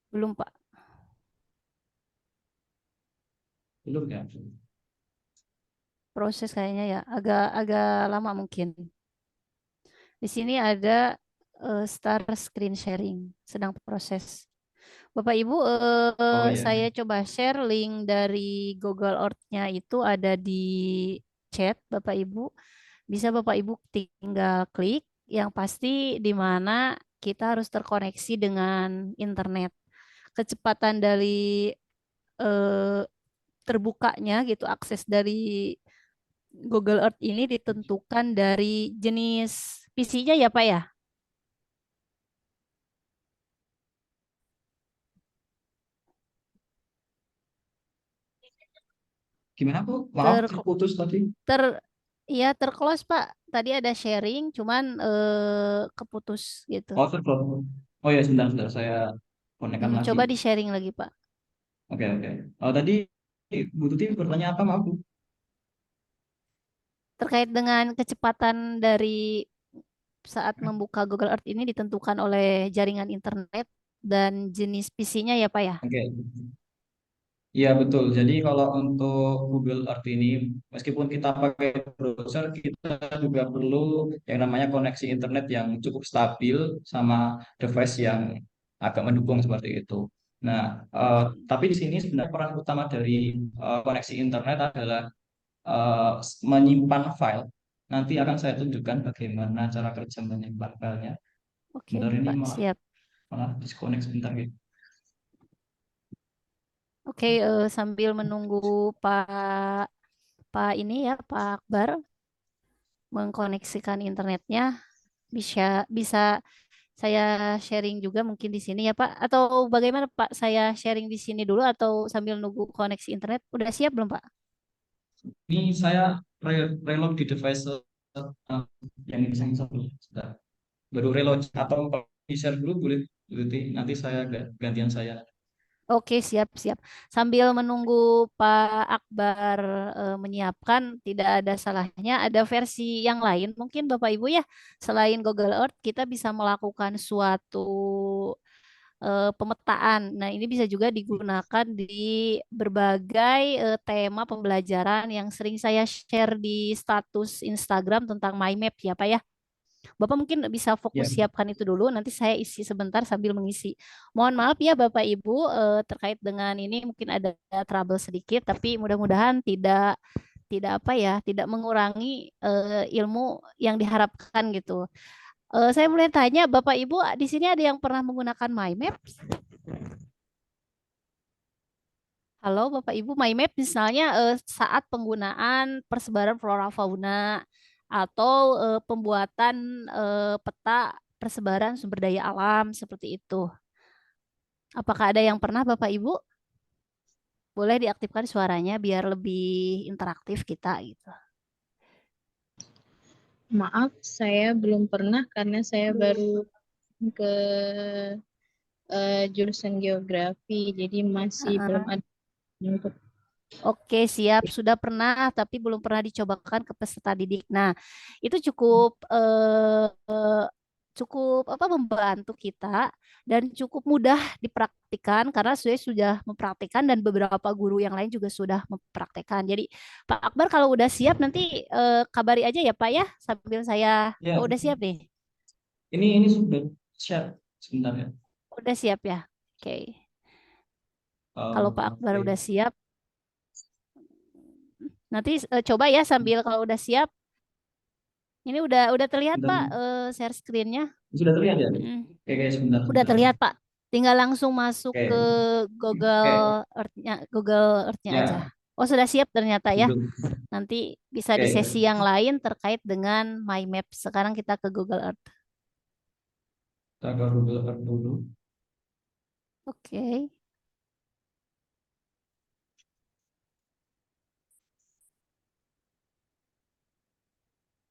Belum, Pak. Belum ya? Proses kayaknya ya, agak lama mungkin. Di sini ada start screen sharing, sedang proses. Bapak Ibu, Oh iya. saya coba share link dari Google Earth-nya itu ada di chat, Bapak Ibu. Bisa Bapak Ibu tinggal klik, yang pasti di mana kita harus terkoneksi dengan internet. Kecepatan dari eh, terbukanya gitu akses dari Google Earth ini ditentukan dari jenis PC-nya ya Pak ya. Gimana Bu? Maaf Ter terputus tadi. ter ya terclose Pak. Tadi ada sharing cuman keputus gitu. Oh terputus. Oh ya sebentar, sebentar. Saya konekkan lagi. Coba di sharing lagi Pak. Oke, oke. Oh, tadi Bu Tuti bertanya apa, maaf Bu? Terkait dengan kecepatan dari saat membuka Google Earth ini ditentukan oleh jaringan internet dan jenis PC-nya ya Pak ya. Oke. Iya betul. Jadi kalau untuk Google Earth ini, meskipun kita pakai browser, kita juga perlu yang namanya koneksi internet yang cukup stabil sama device yang agak mendukung seperti itu. Nah, tapi di sini sebenarnya peran utama dari koneksi internet adalah eh, menyimpan file. Nanti akan saya tunjukkan bagaimana cara kerja menyimpan filenya. Oke Bentar ini Pak, malah siap. malah disconnect sebentar gitu. Oke, sambil menunggu Pak Pak ini ya Pak Akbar mengkoneksikan internetnya, bisa bisa saya sharing juga mungkin di sini ya Pak. Atau bagaimana Pak? Saya sharing di sini dulu atau sambil nunggu koneksi internet? Udah siap belum Pak? Ini saya reload di device eh, yang ini yang satu. Sudah. Baru reload atau kalau di share dulu boleh. Nanti saya gantian saya. Oke, siap-siap. Sambil menunggu Pak Akbar menyiapkan, tidak ada salahnya ada versi yang lain. Mungkin Bapak Ibu ya, selain Google Earth, kita bisa melakukan suatu pemetaan. Nah, ini bisa juga digunakan di berbagai tema pembelajaran yang sering saya share di status Instagram tentang My Map ya, Pak ya. Bapak mungkin bisa fokus Ya, siapkan itu dulu, nanti saya isi sebentar sambil mengisi. Mohon maaf ya Bapak Ibu terkait dengan ini mungkin ada trouble sedikit, tapi mudah-mudahan tidak apa ya, tidak mengurangi ilmu yang diharapkan gitu. Saya boleh tanya Bapak Ibu di sini ada yang pernah menggunakan My Maps? Halo Bapak Ibu, My Map misalnya saat penggunaan persebaran flora fauna atau pembuatan peta persebaran sumber daya alam seperti itu. Apakah ada yang pernah Bapak Ibu? Boleh diaktifkan suaranya biar lebih interaktif kita gitu. Maaf, saya belum pernah karena saya baru ke jurusan geografi, jadi masih belum Heeh. ada untuk. Oke, siap. Sudah pernah, tapi belum pernah dicobakan ke peserta didik. Nah, itu cukup cukup apa membantu kita dan cukup mudah dipraktikkan karena saya sudah mempraktikkan dan beberapa guru yang lain juga sudah mempraktikkan. Jadi, Pak Akbar kalau udah siap nanti kabari aja ya, Pak ya, sambil saya. ya. Oh, udah siap nih. Ini sudah share sebentar ya. Udah siap ya. Oke. Kalau Pak Akbar Oke. udah siap, nanti coba ya sambil kalau udah siap. Ini udah terlihat Bentar. Pak share screen-nya. Sudah terlihat ya? Mm-mm. Oke, sebentar, Udah sebentar. terlihat Pak. Tinggal langsung masuk ke Oke, oke. Google Earth-nya aja. Ya, Oh sudah siap ternyata ya. duduk. Nanti bisa di Oke, sesi yang lain terkait dengan My Map. Sekarang kita ke Google Earth. kita ke Google Earth dulu. Oke.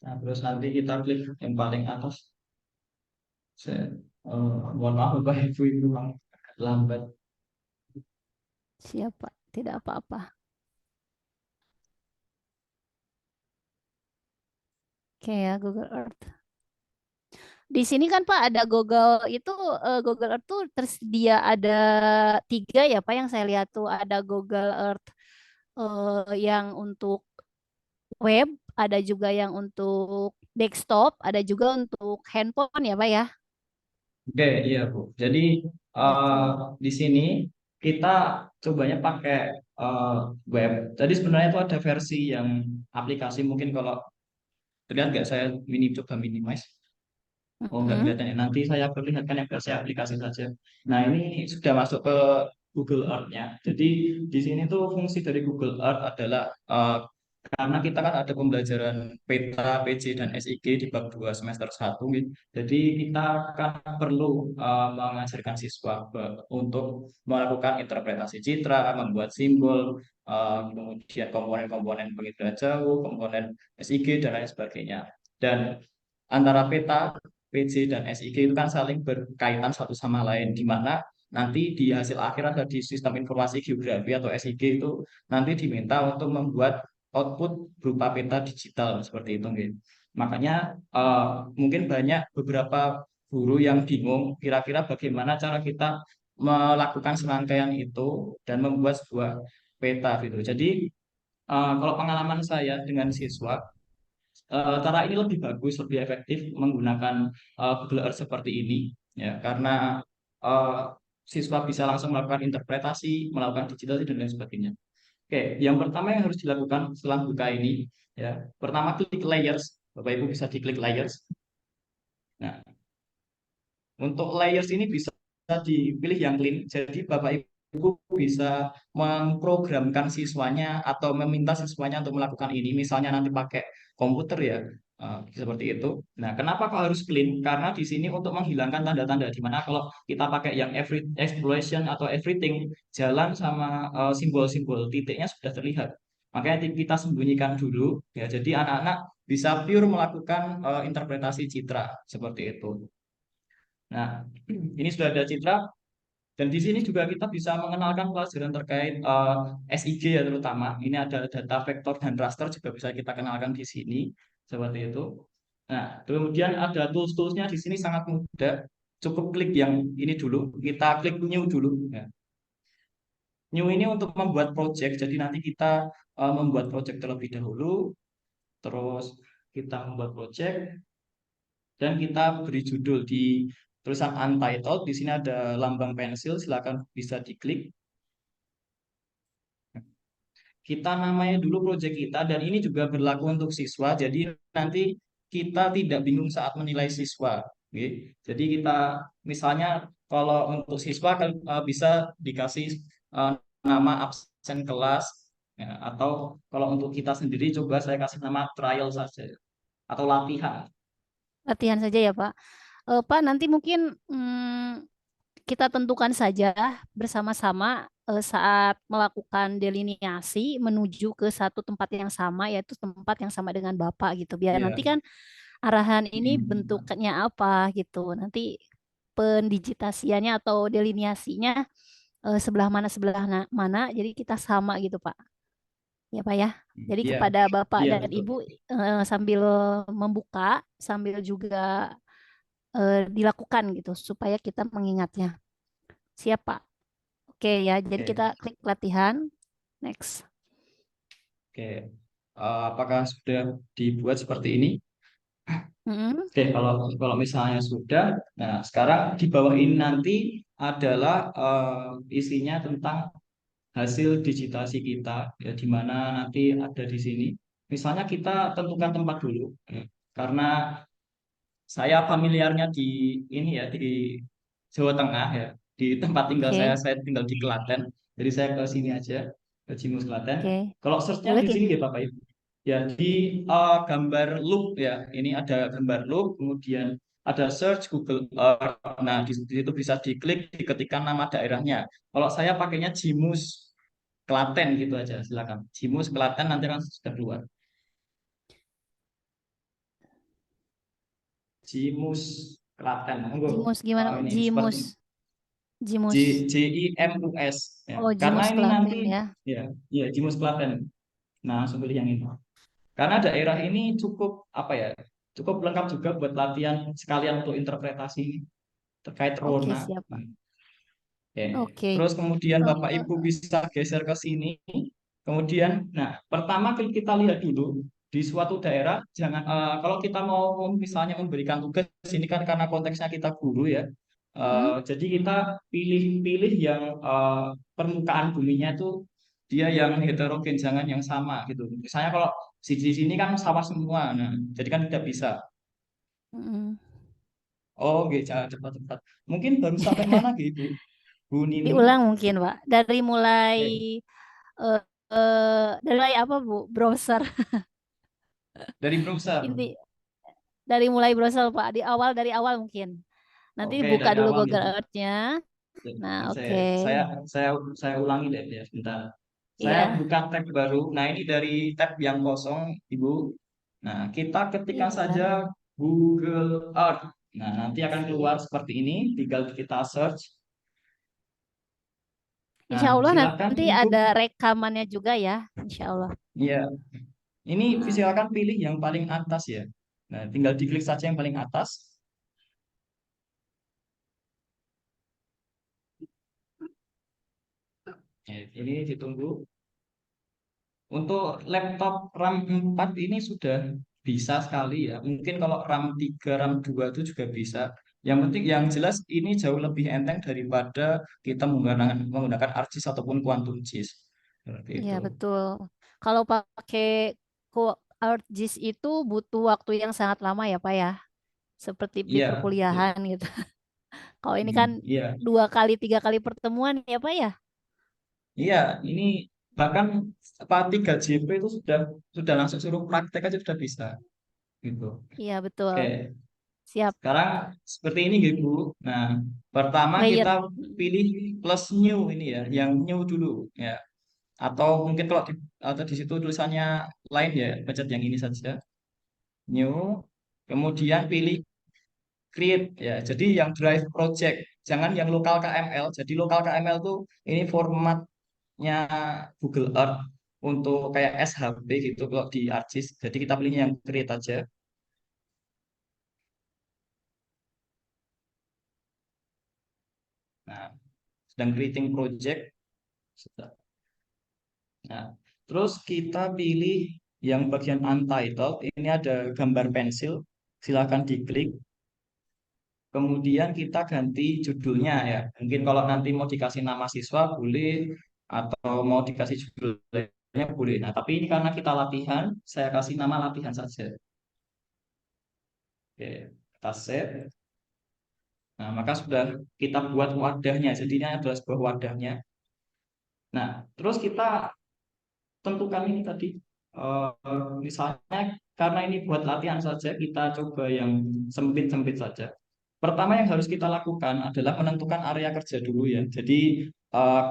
Nah, terus nanti kita klik yang paling atas. Saya, mohon maaf Bapak Ibu itu memang agak lambat. Siap Pak. Tidak apa-apa. Oke ya Google Earth. Di sini kan Pak ada Google itu Google Earth tuh tersedia ada 3 ya Pak yang saya lihat tuh ada Google Earth yang untuk web, ada juga yang untuk desktop, ada juga untuk handphone ya Pak ya. Oke, iya Bu. Jadi Gitu. eh, di sini kita cobanya pakai eh, web. Jadi sebenarnya itu ada versi yang aplikasi, mungkin kalau terlihat nggak saya coba minimize. Oh, nggak Mm-mm. kelihatan ya. Nanti saya perlihatkan yang versi aplikasi saja. Nah, ini sudah masuk ke Google Earth-nya. Jadi di sini tuh fungsi dari Google Earth adalah karena kita kan ada pembelajaran peta, PJ, dan SIG di bab 2 semester 1, gitu. Jadi kita kan perlu mengajarkan siswa untuk melakukan interpretasi citra, membuat simbol, kemudian komponen-komponen pengindara jauh, komponen SIG, dan lain sebagainya. Dan antara peta, PJ, dan SIG itu kan saling berkaitan satu sama lain, di mana nanti di hasil akhir ada di sistem informasi geografi atau SIG itu nanti diminta untuk membuat output berupa peta digital seperti itu, gitu. Makanya mungkin banyak beberapa guru yang bingung kira-kira bagaimana cara kita melakukan serangkaian itu dan membuat sebuah peta gitu. Jadi kalau pengalaman saya dengan siswa, cara ini lebih bagus, lebih efektif menggunakan Google Earth seperti ini, ya, karena eh, siswa bisa langsung melakukan interpretasi, melakukan digitalisasi dan lain sebagainya. Oke, yang pertama yang harus dilakukan setelah buka ini, ya, pertama klik layers. Bapak Ibu bisa diklik layers. Nah, untuk layers ini bisa dipilih yang clean. Jadi Bapak Ibu bisa memprogramkan siswanya atau meminta siswanya untuk melakukan ini. Misalnya nanti pakai komputer ya, seperti itu. Nah, kenapa kok harus clean? Karena di sini untuk menghilangkan tanda-tanda di mana kalau kita pakai yang every exploration atau everything, jalan sama simbol-simbol titiknya sudah terlihat. Makanya kita sembunyikan dulu ya. Jadi anak-anak bisa pure melakukan interpretasi citra seperti itu. Nah, ini sudah ada citra dan di sini juga kita bisa mengenalkan pelajaran terkait SIG ya terutama. Ini ada data vektor dan raster juga bisa kita kenalkan di sini seperti itu. Nah, kemudian ada tools-toolsnya di sini sangat mudah. Cukup klik yang ini dulu. Kita klik new dulu. Ya. New ini untuk membuat project. Jadi nanti kita membuat project terlebih dahulu. Terus kita membuat project dan kita beri judul di tulisan untitled. Di sini ada lambang pensil, silakan bisa diklik. Kita namanya dulu proyek kita dan ini juga berlaku untuk siswa. Jadi nanti kita tidak bingung saat menilai siswa. Oke. Jadi kita misalnya kalau untuk siswa kan bisa dikasih eh, nama absen kelas, ya, atau kalau untuk kita sendiri coba saya kasih nama trial saja atau latihan. Latihan saja ya Pak. Pak nanti mungkin kita tentukan saja bersama-sama saat melakukan delineasi menuju ke satu tempat yang sama, yaitu tempat yang sama dengan Bapak gitu. Biar nanti Iya. kan arahan ini Hmm. bentuknya apa gitu. Nanti pendigitasiannya atau delineasinya sebelah mana, jadi kita sama gitu Pak. Ya Pak ya. Jadi Iya, kepada Bapak iya dan betul. Ibu sambil membuka, sambil juga dilakukan gitu supaya kita mengingatnya. Siap Pak. Oke ya, jadi kita Oke, klik latihan. Next. oke. Apakah sudah dibuat seperti ini? Mm-mm. Oke, kalau kalau misalnya sudah, nah sekarang di bawah ini nanti adalah isinya tentang hasil digitasi kita, ya di mana nanti ada di sini. Misalnya kita tentukan tempat dulu, ya. Karena saya familiarnya di ini ya di Jawa Tengah ya, di tempat tinggal Oke, saya tinggal di Klaten, jadi saya ke sini aja ke Cimus Klaten. oke. Kalau searchnya Boleh di Ki? sini ya Bapak Ibu. Ya, di gambar loop ya. Ini ada gambar loop, kemudian ada search Google Earth. Nah, di situ bisa diklik, diketikkan nama daerahnya. Kalau saya pakainya Jimus Klaten gitu aja, silakan. Jimus Klaten nanti kan sudah keluar. Jimus Klaten. Monggo. Jimus gimana? Ini seperti Jimus. J Jimus. JIMUS ya. Oh, Karena Jimus ini nanti Klaten ya. ya, ya Jimus Klaten. Nah, langsung pilih yang ini. Karena daerah ini cukup apa ya? cukup lengkap juga buat latihan sekalian untuk interpretasi terkait Oke, rona. siap, Pak. Oke. Oke. Terus kemudian Bapak Eh, Ibu bisa geser ke sini. Kemudian, nah pertama kita lihat dulu di suatu daerah, jangan kalau kita mau misalnya memberikan tugas ini kan karena konteksnya kita guru ya. mm, Jadi kita pilih-pilih yang permukaan buminya itu dia yang heterogen, jangan yang sama gitu. Misalnya kalau di sini kan sawah semua, nah jadi kan tidak bisa. mm. Oh, gitu, cepat-cepat. Mungkin baru sampai mana gitu, Bu Nini? Diulang mungkin, Pak. Dari mulai Eh, eh dari mulai apa, Bu? Browser. dari browser. Inti dari mulai browser, Pak. Dari awal mungkin. Nanti Oke, buka dari dulu awal Google gitu. Earth-nya. Nah, Saya oke. saya saya saya ulangi deh ya sebentar. Saya Iya, buka tab baru. Nah, ini dari tab yang kosong, Ibu. Nah, kita ketikkan saja iya. Google Earth. Nah, nanti akan keluar seperti ini, tinggal kita search. Insya Nah, Allah silakan nanti Ibu. ada rekamannya juga ya. Insya Allah. Ya, ini Nah, silakan pilih yang paling atas ya. Nah, tinggal diklik saja yang paling atas. Ya, ini ditunggu. Untuk laptop RAM 4 ini sudah bisa sekali ya. Mungkin kalau RAM 3, RAM 2 itu juga bisa. Yang penting yang jelas ini jauh lebih enteng daripada kita menggunakan ArcGIS ataupun Quantum GIS. Seperti iya itu. betul. Kalau pakai ArcGIS itu butuh waktu yang sangat lama ya, Pak ya. Seperti di Iya, betul. perkuliahan gitu. Kalau ini kan Iya, 2 kali 3 kali pertemuan ya, Pak ya. iya. Ini bahkan apa 3JP itu sudah langsung suruh praktek aja sudah bisa gitu. Iya betul. Oke. Siap. Sekarang seperti ini gitu, Bu. Nah, pertama Layer. kita Mm, pilih plus new ini ya, yang new dulu ya. Atau mungkin kalau atau di situ tulisannya lain ya, pencet yang ini saja. New. Kemudian pilih create ya. Jadi yang drive project, jangan yang lokal KML. Jadi lokal KML tuh ini formatnya Google Earth untuk kayak SHP gitu kalau di ArcGIS. Jadi kita pilihnya yang create aja. Nah, sedang creating project. Nah, terus kita pilih yang bagian untitled, ini ada gambar pensil, silahkan diklik. Kemudian kita ganti judulnya ya. Mungkin kalau nanti mau dikasih nama siswa boleh, atau mau dikasih judulnya boleh. Nah, tapi ini karena kita latihan, saya kasih nama latihan saja. Oke, kita save. Nah, maka sudah kita buat wadahnya. Jadinya adalah sebuah wadahnya. Nah, terus kita tentukan ini tadi. Misalnya karena ini buat latihan saja, kita coba yang sempit-sempit saja. Pertama yang harus kita lakukan adalah menentukan area kerja dulu ya. Jadi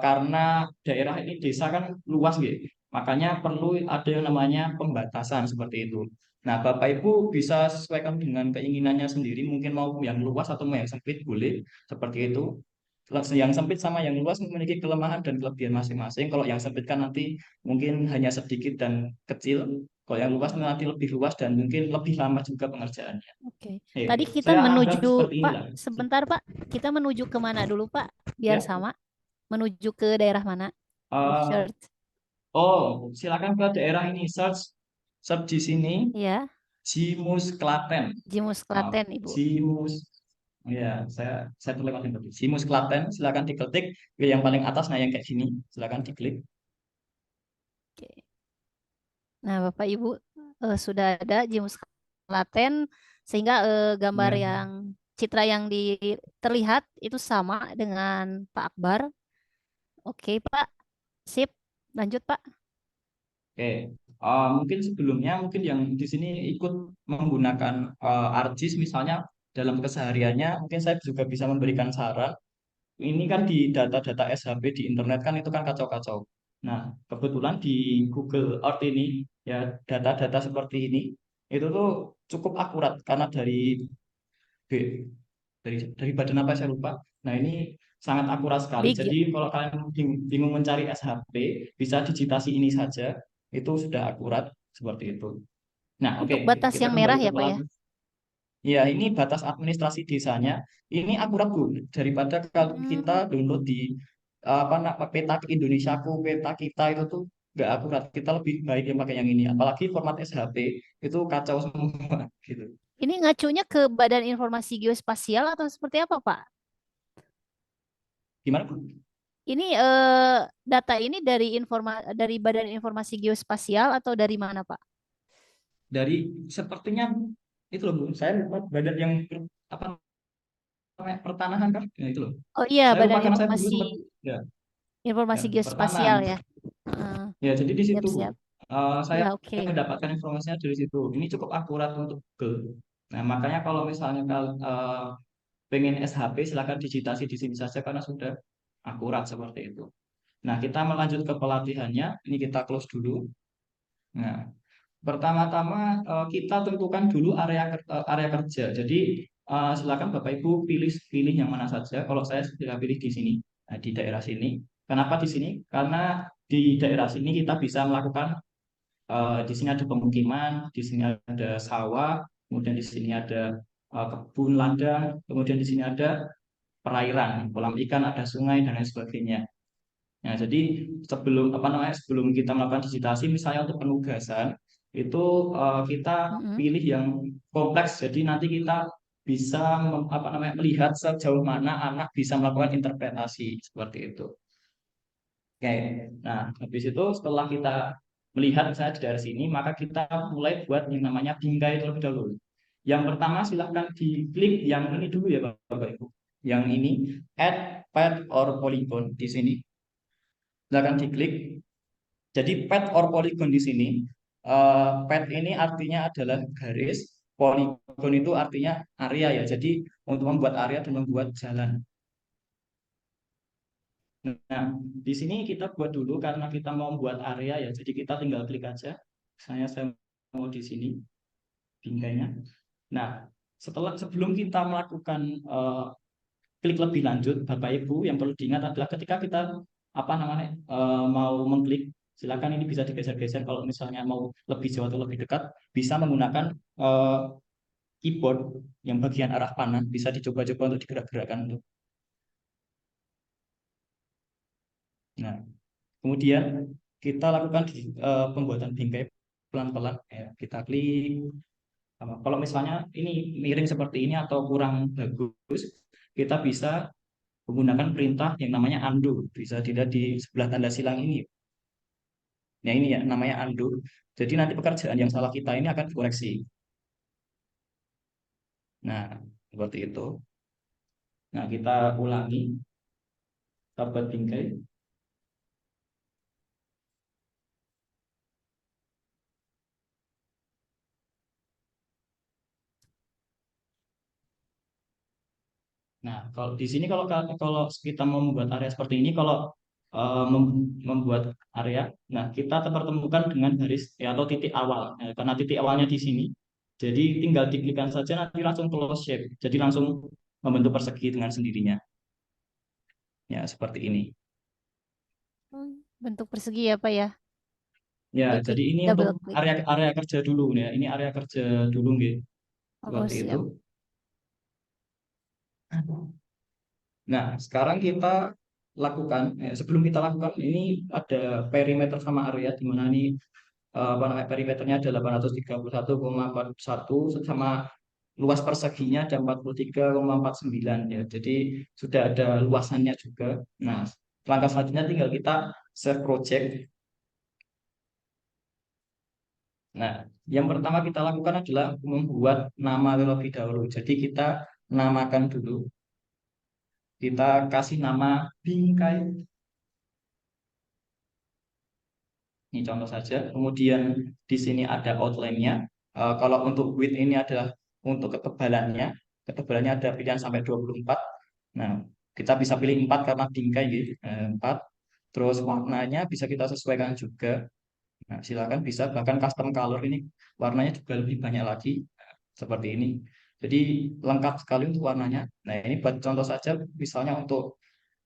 karena daerah ini desa kan luas gitu, makanya perlu ada yang namanya pembatasan seperti itu. Nah, Bapak Ibu bisa sesuaikan dengan keinginannya sendiri, mungkin mau yang luas atau mau yang sempit boleh seperti itu. Yang sempit sama yang luas memiliki kelemahan dan kelebihan masing-masing. Kalau yang sempit kan nanti mungkin hanya sedikit dan kecil. Kalau yang luas nanti lebih luas dan mungkin lebih lama juga pengerjaannya. Oke. Ya, Tadi kita saya anggap menuju, seperti Pak, inilah. sebentar, Pak. Kita menuju ke mana dulu, Pak? Biar Ya, sama. Menuju ke daerah mana? eh, Search. oh, silakan ke daerah ini search, search di sini Ya, Jimus Klaten. Jimus Ah, Klaten, Ibu. Jimus, ya saya terlewat tadi. Jimus Klaten, silakan diketik ke yang paling atas, nah yang kayak gini, silakan diklik. Oke. Nah, Bapak Ibu sudah ada Jimus Klaten sehingga gambar Ya, yang citra yang terlihat itu sama dengan Pak Akbar. Oke, Pak. Sip. Lanjut, Pak. oke. Mungkin sebelumnya mungkin yang di sini ikut menggunakan ArcGIS misalnya dalam kesehariannya, mungkin saya juga bisa memberikan saran. Ini kan di data-data SHP di internet kan itu kan kacau-kacau. Nah, kebetulan di Google Earth ini ya data-data seperti ini itu tuh cukup akurat karena B- dari badan apa saya lupa. Nah, ini sangat akurat sekali. Big. Jadi kalau kalian bingung mencari SHP, bisa digitasi ini saja. Itu sudah akurat seperti itu. Nah, oke, Untuk batas kita yang kembali merah ke ya, Pak kelas. ya? Ya, ini batas administrasi desanya. Ini akurat Bu, daripada kalau kita Hmm, download di apa peta Indonesiaku, peta kita itu tuh nggak akurat. Kita lebih baik yang pakai yang ini. Apalagi format SHP itu kacau semua gitu. ini ngacunya ke Badan Informasi Geospasial atau seperti apa, Pak? Gimana Bu? Ini data ini dari Badan Informasi Geospasial atau dari mana, Pak? Dari sepertinya itu loh Bu, saya lupa badan yang apa namanya pertanahan kan? Ya, itu loh. Oh iya, Saya lupa Badan karena saya dulu Informasi sempat ya, ya Informasi pertanahan. Geospasial ya. Heeh, Ya, jadi di situ siap-siap. saya Ya, oke. mendapatkan informasinya dari situ. Ini cukup akurat untuk Google. Nah, makanya kalau misalnya pengen SHP, silakan digitasi di sini saja karena sudah akurat seperti itu. Nah, kita melanjut ke pelatihannya. Ini kita close dulu. Nah, pertama-tama kita tentukan dulu area kerja. Jadi silakan Bapak Ibu pilih pilih yang mana saja. Kalau saya sudah pilih di sini, nah, di daerah sini. Kenapa di sini? Karena di daerah sini kita bisa melakukan di sini ada pemukiman, di sini ada sawah, kemudian di sini ada kebun ladang, kemudian di sini ada perairan, kolam ikan, ada sungai dan lain sebagainya. Nah, jadi sebelum kita melakukan digitasi, misalnya untuk penugasan itu kita Mm-mm. pilih yang kompleks. Jadi nanti kita bisa melihat sejauh mana anak bisa melakukan interpretasi seperti itu. Oke, nah habis itu setelah kita melihat misalnya di daerah sini, maka kita mulai buat yang namanya bingkai terlebih dahulu. Yang pertama silahkan diklik yang ini dulu ya Bapak Ibu. Yang ini add path or polygon di sini. Silahkan diklik. Jadi path or polygon di sini, path ini artinya adalah garis, polygon itu artinya area ya. Jadi untuk membuat area dan membuat jalan. Nah, di sini kita buat dulu karena kita mau buat area ya. Jadi kita tinggal klik aja. Saya mau di sini bingkainya. Nah, sebelum kita melakukan klik lebih lanjut, Bapak Ibu yang perlu diingat adalah ketika kita mau mengklik, silakan ini bisa digeser-geser kalau misalnya mau lebih jauh atau lebih dekat, bisa menggunakan eh, keyboard yang bagian arah panah bisa dicoba-coba untuk digerak-gerakkan. Nah, kemudian kita lakukan pembuatan bingkai pelan-pelan. Ya, kita klik. Kalau misalnya ini miring seperti ini atau kurang bagus, kita bisa menggunakan perintah yang namanya undo. Bisa dilihat di sebelah tanda silang ini. Nah ini ya namanya undo. Jadi nanti pekerjaan yang salah kita ini akan dikoreksi. Nah seperti itu. Nah kita ulangi, kita buat bingkai. Nah, kalau di sini kalau kita mau membuat area seperti ini, kalau membuat area, nah kita terpertemukan dengan garis ya, atau titik awal. Nah, karena titik awalnya di sini, jadi tinggal diklikkan saja nanti langsung close shape. Jadi langsung membentuk persegi dengan sendirinya. Ya, seperti ini. Hmm, bentuk persegi ya, Pak ya. Ya, Diklik jadi ini untuk double klik. area area kerja dulu ya. Ini area kerja dulu nggih. Oh, Seperti itu. siap. Nah, sekarang kita lakukan sebelum kita lakukan ini ada perimeter sama area di mana ini perimeternya ada 831,41 sama luas perseginya ada 43,49 ya. Jadi sudah ada luasannya juga. Nah, langkah selanjutnya tinggal kita save project. Nah, yang pertama kita lakukan adalah membuat nama terlebih dahulu. Jadi kita namakan dulu. Kita kasih nama bingkai. Ini contoh saja. Kemudian di sini ada outline-nya. Kalau untuk width ini adalah untuk ketebalannya. Ketebalannya ada pilihan sampai 24. Nah, kita bisa pilih 4 karena bingkai gitu. 4. Terus warnanya bisa kita sesuaikan juga. Nah, silakan bisa bahkan custom color ini warnanya juga lebih banyak lagi seperti ini. Jadi lengkap sekali untuk warnanya. Nah, ini buat contoh saja misalnya untuk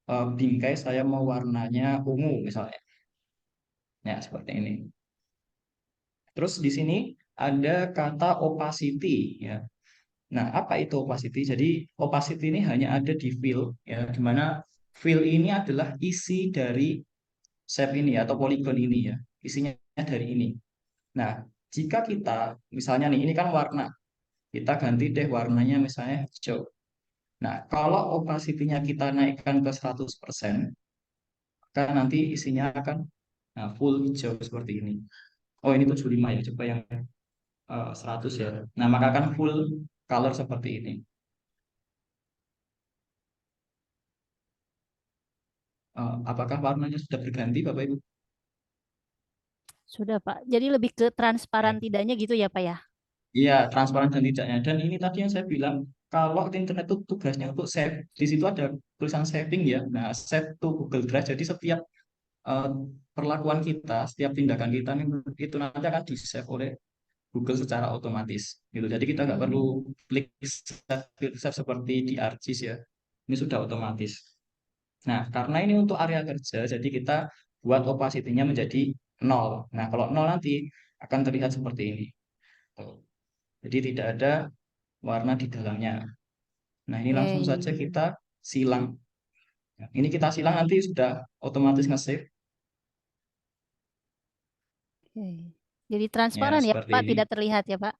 bingkai saya mau warnanya ungu misalnya. Ya, seperti ini. Terus di sini ada kata opacity ya. Nah, apa itu opacity? Jadi opacity ini hanya ada di fill, ya, di mana fill ini adalah isi dari shape ini atau polygon ini ya, isinya dari ini. Nah, jika kita misalnya nih, ini kan warna, kita ganti deh warnanya misalnya hijau. Nah, kalau opacity-nya kita naikkan ke 100%, maka nanti isinya akan full hijau seperti ini. Oh, ini 75 ya, coba yang 100 ya. Nah, maka akan full color seperti ini. Apakah warnanya sudah berganti, Bapak Ibu? Sudah, Pak. Jadi lebih ke Ya. transparan tidaknya gitu ya, Pak ya? Iya, transparan dan tidaknya. Dan ini tadi yang saya bilang, kalau internet itu tugasnya untuk save, di situ ada tulisan saving ya. Nah, save to Google Drive. Jadi setiap eh, perlakuan kita, setiap tindakan kita itu nanti akan di-save oleh Google secara otomatis. Gitu. Jadi kita nggak perlu Hmm. klik save seperti di ArcGIS ya. Ini sudah otomatis. Nah, karena ini untuk area kerja, jadi kita buat opacity-nya menjadi nol. Nah, kalau nol nanti akan terlihat seperti ini. Tuh. Jadi tidak ada warna di dalamnya. Nah, ini langsung saja Oke. kita silang. Nah, ini kita silang nanti sudah otomatis nge-save. Oke. Jadi Ya, transparan ya, seperti Pak, ini. tidak terlihat ya, Pak?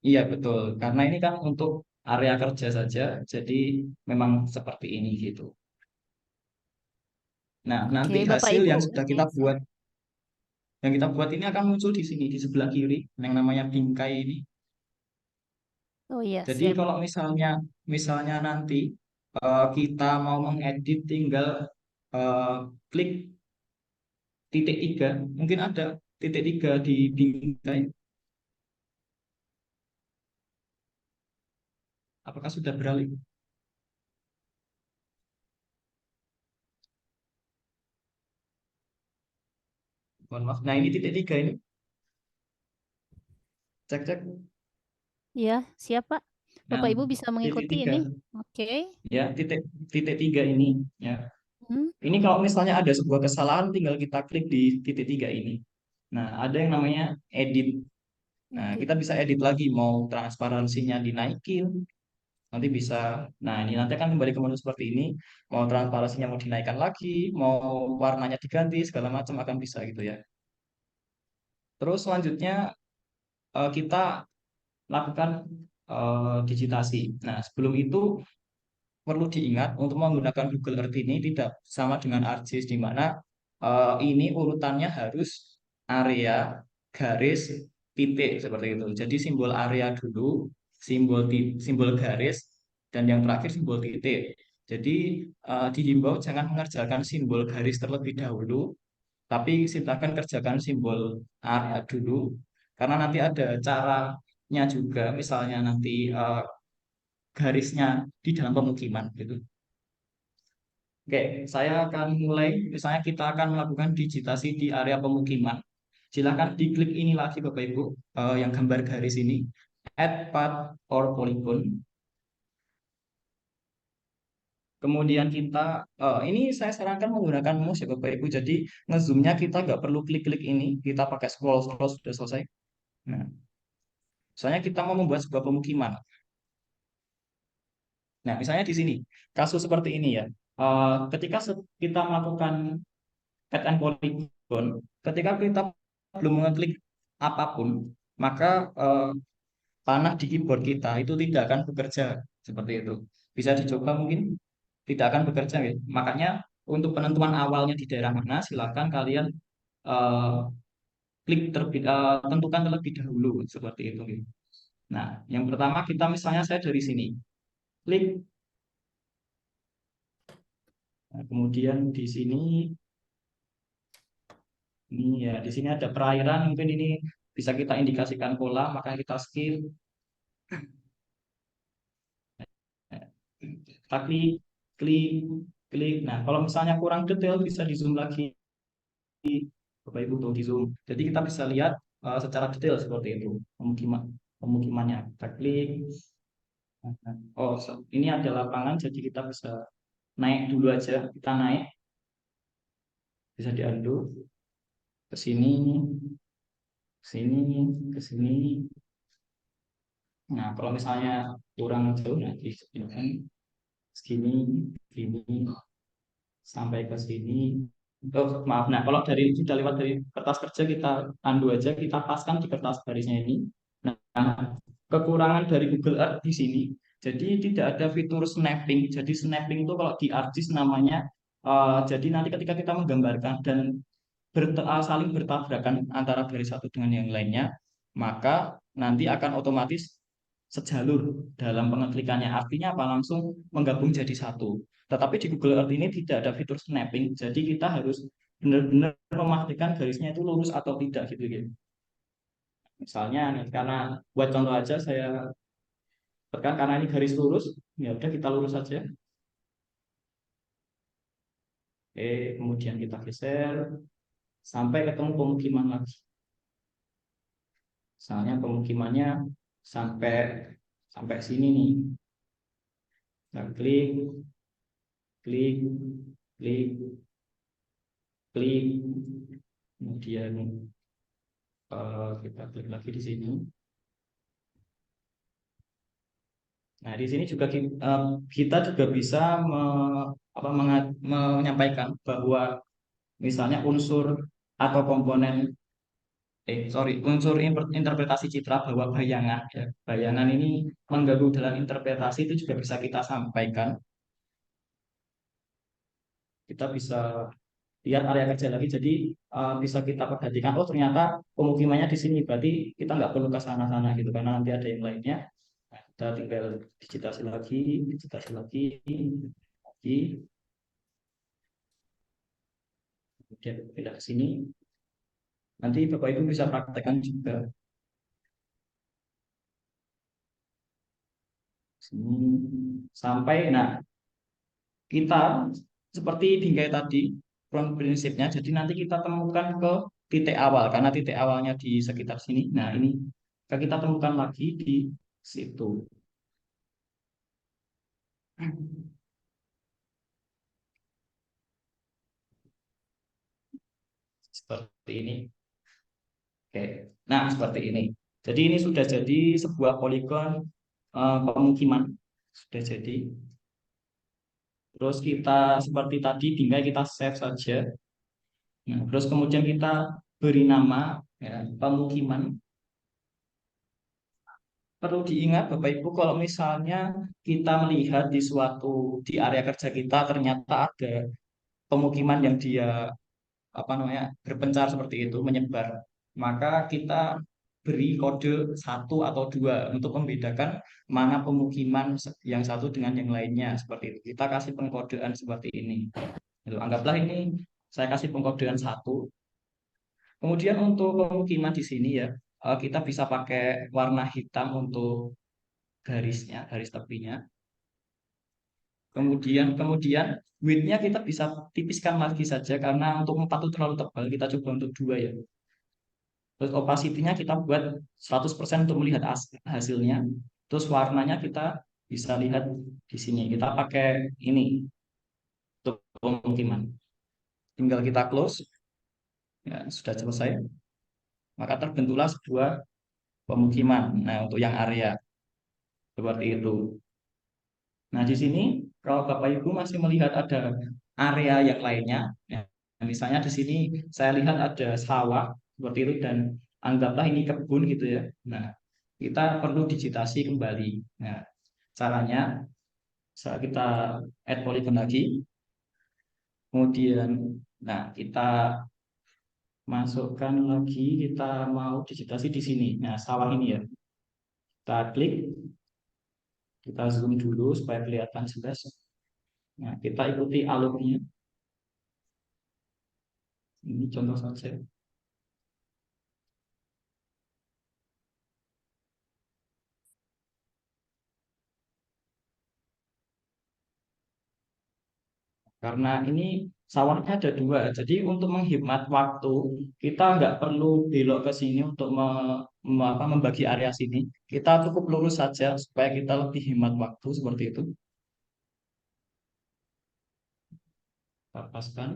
Iya, betul. Karena ini kan untuk area kerja saja, jadi memang seperti ini gitu. Nah, Oke, nanti Bapak hasil Ibu. yang sudah Oke. kita buat, ini akan muncul di sini, di sebelah kiri, yang namanya bingkai ini. Oh iya, Jadi siap. kalau misalnya nanti kita mau mengedit, tinggal eh, klik titik tiga, mungkin ada titik tiga di bingkai. Apakah sudah beralih? Mohon maaf. Nah, ini titik tiga ini, cek cek. Iya, siap, Pak. Nah, Bapak Ibu bisa titik mengikuti tiga, ini. Oke. ya, titik titik tiga ini, ya. Hmm. Ini kalau misalnya ada sebuah kesalahan, tinggal kita klik di titik tiga ini. Nah, ada yang namanya edit. Nah, Edit. kita bisa edit lagi, mau transparansinya dinaikin, nanti bisa. Nah, ini nanti akan kembali ke menu seperti ini. Mau transparansinya mau dinaikkan lagi, mau warnanya diganti, segala macam akan bisa gitu ya. Terus selanjutnya kita lakukan digitasi. Nah, sebelum itu perlu diingat untuk menggunakan Google Earth ini tidak sama dengan ArcGIS di mana ini urutannya harus area, garis, titik seperti itu. Jadi simbol area dulu, simbol garis, dan yang terakhir simbol titik. Jadi dihimbau jangan mengerjakan simbol garis terlebih dahulu, tapi silakan kerjakan simbol area dulu, karena nanti ada caranya juga, misalnya nanti garisnya di dalam pemukiman gitu. Oke, saya akan mulai. Misalnya kita akan melakukan digitasi di area pemukiman. Silahkan diklik ini lagi Bapak Ibu, yang gambar garis ini, add path or polygon. Kemudian kita, ini saya sarankan menggunakan mouse ya Bapak Ibu. Jadi ngezoomnya kita nggak perlu klik-klik ini, kita pakai scroll-scroll sudah selesai. Nah, misalnya kita mau membuat sebuah pemukiman. Nah, misalnya di sini, kasus seperti ini ya. Ketika kita melakukan add and polygon, ketika kita belum mengeklik apapun, maka panah di keyboard kita itu tidak akan bekerja seperti itu. Bisa dicoba mungkin, tidak akan bekerja ya. Makanya untuk penentuan awalnya di daerah mana, silakan kalian eh, tentukan terlebih dahulu seperti itu. Nah, yang pertama kita misalnya saya dari sini klik, nah, kemudian di sini ini ya, di sini ada perairan, mungkin ini bisa kita indikasikan pola, maka kita skip. Kita klik, klik, klik. Nah, kalau misalnya kurang detail bisa di zoom lagi, Bapak Ibu tuh di zoom. Jadi kita bisa lihat secara detail seperti itu pemukimannya. Kita klik. Oh, ini ada lapangan, jadi kita bisa naik dulu aja. Kita naik, bisa diunduh ke sini, ke sini, ke sini. Nah, kalau misalnya kurang jauh, nah di sini kan segini, gini, sampai ke sini. Oh, maaf. Nah, kalau dari sudah lewat dari kertas kerja kita tandu aja, kita paskan di kertas barisnya ini. Nah, kekurangan dari Google Earth di sini, jadi tidak ada fitur snapping. Jadi snapping itu kalau di ArcGIS namanya, jadi nanti ketika kita menggambarkan dan saling bertabrakan antara garis satu dengan yang lainnya, maka nanti akan otomatis sejalur dalam pengeklikannya. Artinya apa? Langsung menggabung jadi satu. Tetapi di Google Earth ini tidak ada fitur snapping, jadi kita harus benar-benar memastikan garisnya itu lurus atau tidak gitu gitu. Misalnya nih, karena buat contoh aja saya tekan karena ini garis lurus, ya udah kita lurus saja. Oke, kemudian kita geser sampai ketemu pemukiman lagi. Misalnya pemukimannya sampai sampai sini nih. Kita klik, klik, klik, klik. Kemudian kita klik lagi di sini. Nah, di sini juga kita juga bisa menyampaikan bahwa misalnya unsur atau komponen unsur interpretasi citra bahwa bayangan ya, bayangan ini mengganggu dalam interpretasi itu juga bisa kita sampaikan. Kita bisa lihat area kerja lagi, jadi bisa kita perhatikan, oh ternyata pemukimannya di sini, berarti kita nggak perlu ke sana-sana gitu karena nanti ada yang lainnya. Nah, kita tinggal digitasi lagi, digitasi lagi, lagi, kemudian pindah ke sini. Nanti Bapak Ibu bisa praktekkan juga. Sini. Sampai, nah kita seperti bingkai tadi, prinsipnya, jadi nanti kita temukan ke titik awal, karena titik awalnya di sekitar sini. Nah ini kita temukan lagi di situ. Seperti ini. Oke. Nah, seperti ini. Jadi ini sudah jadi sebuah poligon pemukiman. Sudah jadi. Terus kita seperti tadi bingkai kita save saja. Nah, terus kemudian kita beri nama ya, pemukiman. Perlu diingat Bapak Ibu kalau misalnya kita melihat di area kerja kita ternyata ada pemukiman yang dia apa namanya berpencar seperti itu menyebar, maka kita beri kode satu atau dua untuk membedakan mana pemukiman yang satu dengan yang lainnya seperti itu. Kita kasih pengkodean seperti ini. Gitu. Anggaplah ini saya kasih pengkodean satu. Kemudian untuk pemukiman di sini ya kita bisa pakai warna hitam untuk garisnya, garis tepinya. Kemudian width-nya kita bisa tipiskan lagi saja karena untuk 4 itu terlalu tebal, kita coba untuk 2 ya. Terus opacity-nya kita buat 100% untuk melihat hasilnya. Terus warnanya kita bisa lihat di sini. Kita pakai ini untuk pemukiman. Tinggal kita close, ya sudah selesai. Maka terbentuklah sebuah pemukiman. Nah, untuk yang area seperti itu. Nah, di sini kalau Bapak Ibu masih melihat ada area yang lainnya, ya, misalnya di sini saya lihat ada sawah seperti itu dan anggaplah ini kebun gitu ya. Nah, kita perlu digitasi kembali. Nah, caranya saat kita add polygon lagi, kemudian nah kita masukkan lagi, kita mau digitasi di sini. Nah, sawah ini ya. Kita klik, kita zoom dulu supaya kelihatan jelas. Nah, kita ikuti alurnya. Ini contoh saja. Karena ini sawahnya ada dua, jadi untuk menghemat waktu kita nggak perlu belok ke sini untuk membagi area sini. Kita cukup lurus saja supaya kita lebih hemat waktu seperti itu. Kita paskan.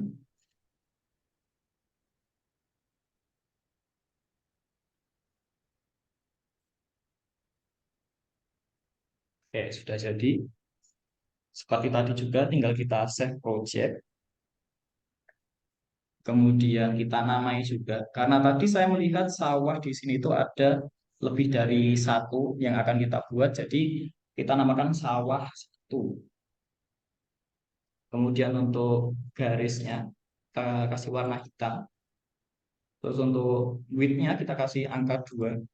Oke, sudah jadi. Seperti tadi juga tinggal kita save project. Kemudian kita namai juga. Karena tadi saya melihat sawah di sini itu ada lebih dari satu yang akan kita buat. Jadi kita namakan sawah satu. Kemudian untuk garisnya kita kasih warna hitam. Terus untuk width-nya kita kasih angka 2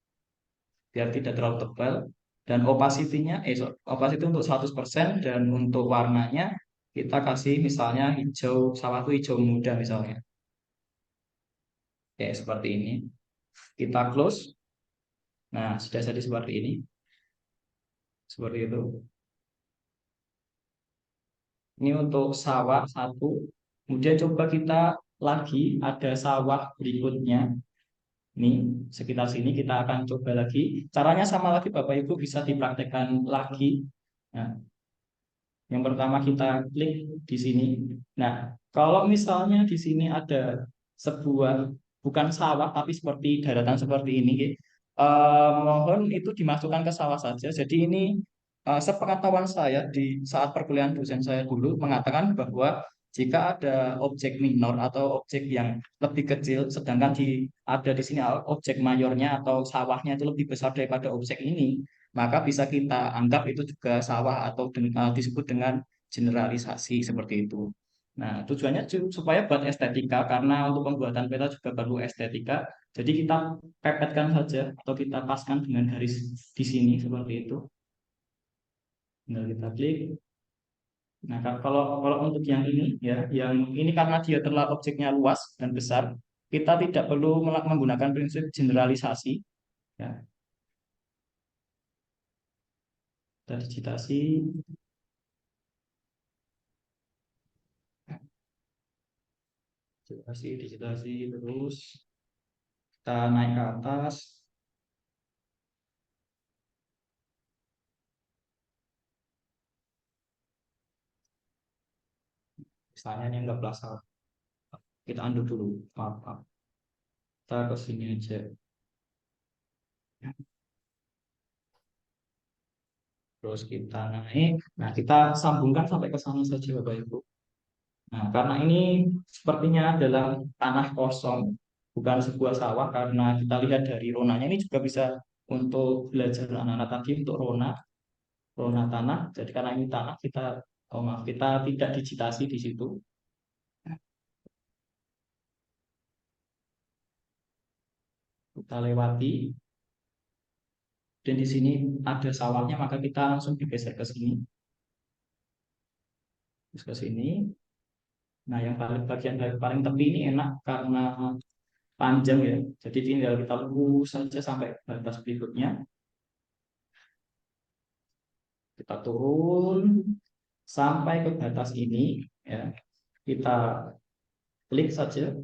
biar tidak terlalu tebal. Dan opacity-nya, opacity untuk 100% dan untuk warnanya kita kasih misalnya hijau, sawah itu hijau muda misalnya. Kayak seperti ini. Kita close. Nah, sudah jadi seperti ini. Seperti itu. Ini untuk sawah satu. Kemudian coba kita lagi ada sawah berikutnya. Ini sekitar sini kita akan coba lagi. Caranya sama lagi Bapak Ibu bisa dipraktekkan lagi. Nah, yang pertama kita klik di sini. Nah, kalau misalnya di sini ada sebuah bukan sawah tapi seperti daratan seperti ini, mohon itu dimasukkan ke sawah saja. Jadi ini sepengetahuan saya di saat perkuliahan dosen saya dulu mengatakan bahwa jika ada objek minor atau objek yang lebih kecil, sedangkan ada di sini objek mayornya atau sawahnya itu lebih besar daripada objek ini, maka bisa kita anggap itu juga sawah atau disebut dengan generalisasi seperti itu. Nah, tujuannya supaya buat estetika, karena untuk pembuatan peta juga perlu estetika. Jadi kita pepetkan saja atau kita paskan dengan garis di sini seperti itu. Tinggal kita klik. Nah, kalau kalau untuk yang ini ya, yang ini karena dia telah objeknya luas dan besar, kita tidak perlu menggunakan prinsip generalisasi. Ya, kita digitasi, digitasi terus kita naik ke atas. Misalnya ini enggak berasa, kita undo dulu, maaf. Kita ke sini aja. Terus kita naik, nah kita sambungkan sampai ke sana saja Bapak Ibu. Nah, karena ini sepertinya adalah tanah kosong, bukan sebuah sawah, karena kita lihat dari ronanya ini juga bisa untuk belajar anak-anak tadi untuk rona tanah. Jadi karena ini tanah kita, oh maaf, kita tidak digitasi di situ. Kita lewati, dan di sini ada sawahnya, maka kita langsung digeser ke sini, terus ke sini. Nah, yang bagian dari paling tepi ini enak karena panjang ya. Jadi tinggal kita lurus saja sampai batas berikutnya. Kita turun sampai ke batas ini ya. Kita klik saja.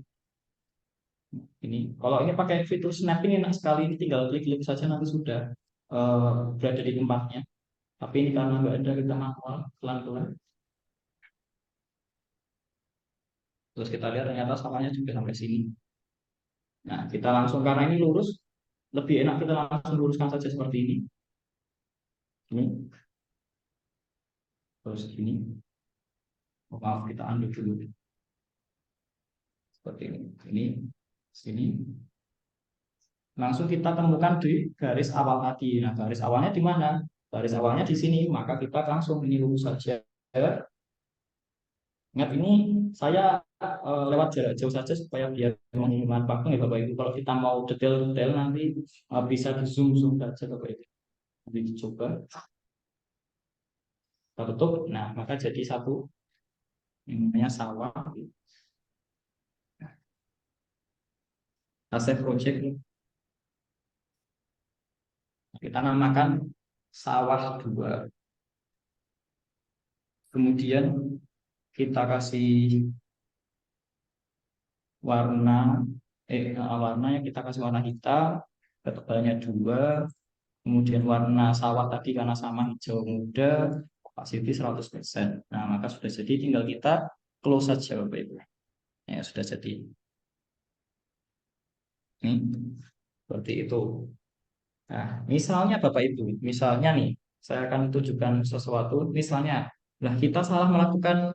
Ini kalau ini pakai fitur snapping enak sekali, ini tinggal klik-klik saja nanti sudah berada di tempatnya. Tapi ini karena nggak ada, kita manual pelan-pelan. Terus kita lihat ternyata samanya juga sampai sini. Nah, kita langsung karena ini lurus, lebih enak kita langsung luruskan saja seperti ini. Ini terus ini. Oh, maaf, kita undo dulu. Seperti ini. Ini sini. Langsung kita temukan di garis awal tadi. Nah, garis awalnya di mana? Garis awalnya di sini. Maka kita langsung ini lurus saja. Ingat ini saya lewat jarak jauh saja supaya biar menghemat waktu ya Bapak Ibu. Kalau kita mau detail-detail nanti bisa di zoom saja Bapak Ibu. Nanti dicoba. Kita tutup. Nah, maka jadi satu. Ini namanya sawah. Kita save project. Kita namakan sawah 2. Kemudian kita kasih warna warnanya kita kasih warna hitam, ketebalannya 2. Kemudian warna sawah tadi karena sama hijau muda, opacity 100%. Nah, maka sudah jadi, tinggal kita close saja Bapak Ibu. Ya, sudah jadi. Seperti itu. Nah, misalnya Bapak Ibu, misalnya nih Saya akan tunjukkan sesuatu. Misalnya, lah kita salah melakukan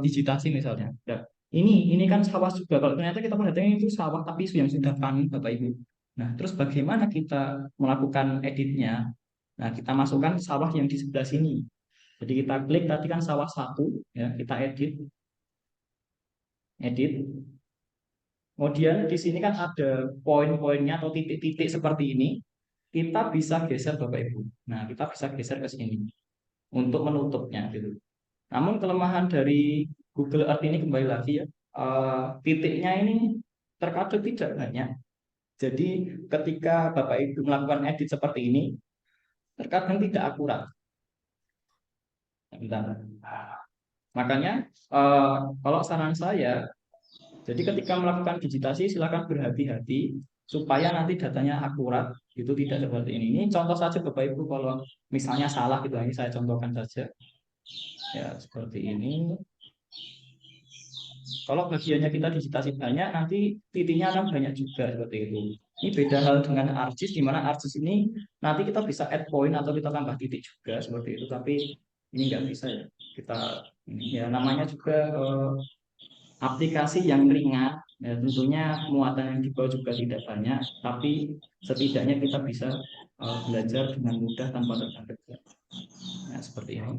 digitasi misalnya. Nah, ini kan sawah juga. Kalau ternyata kita perhatikan itu sawah tapi yang sudah panen, Bapak Ibu. Nah, terus bagaimana kita melakukan editnya? Nah, kita masukkan sawah yang di sebelah sini. Jadi kita klik tadi kan sawah satu, ya kita edit. Kemudian di sini kan ada poin-poinnya atau titik-titik seperti ini. Kita bisa geser Bapak Ibu. Nah, kita bisa geser ke sini untuk menutupnya gitu. Namun kelemahan dari Google Earth ini kembali lagi ya, titiknya ini terkadang tidak banyak. Jadi ketika Bapak Ibu melakukan edit seperti ini, terkadang tidak akurat. Bentar. Makanya kalau saran saya, jadi ketika melakukan digitasi silakan berhati-hati supaya nanti datanya akurat, itu tidak seperti ini. Ini contoh saja Bapak Ibu kalau misalnya salah gitu, ini saya contohkan saja. Ya seperti ini. Kalau bagiannya kita digitasi banyak, nanti titiknya akan banyak juga seperti itu. Ini beda hal dengan ArcGIS, di mana ArcGIS ini nanti kita bisa add point atau kita tambah titik juga seperti itu. Tapi ini nggak bisa ya. Kita ini ya namanya juga aplikasi yang ringan. Ya, tentunya muatan yang dibawa juga tidak banyak, tapi setidaknya kita bisa belajar dengan mudah tanpa terganggu. Nah, seperti ini.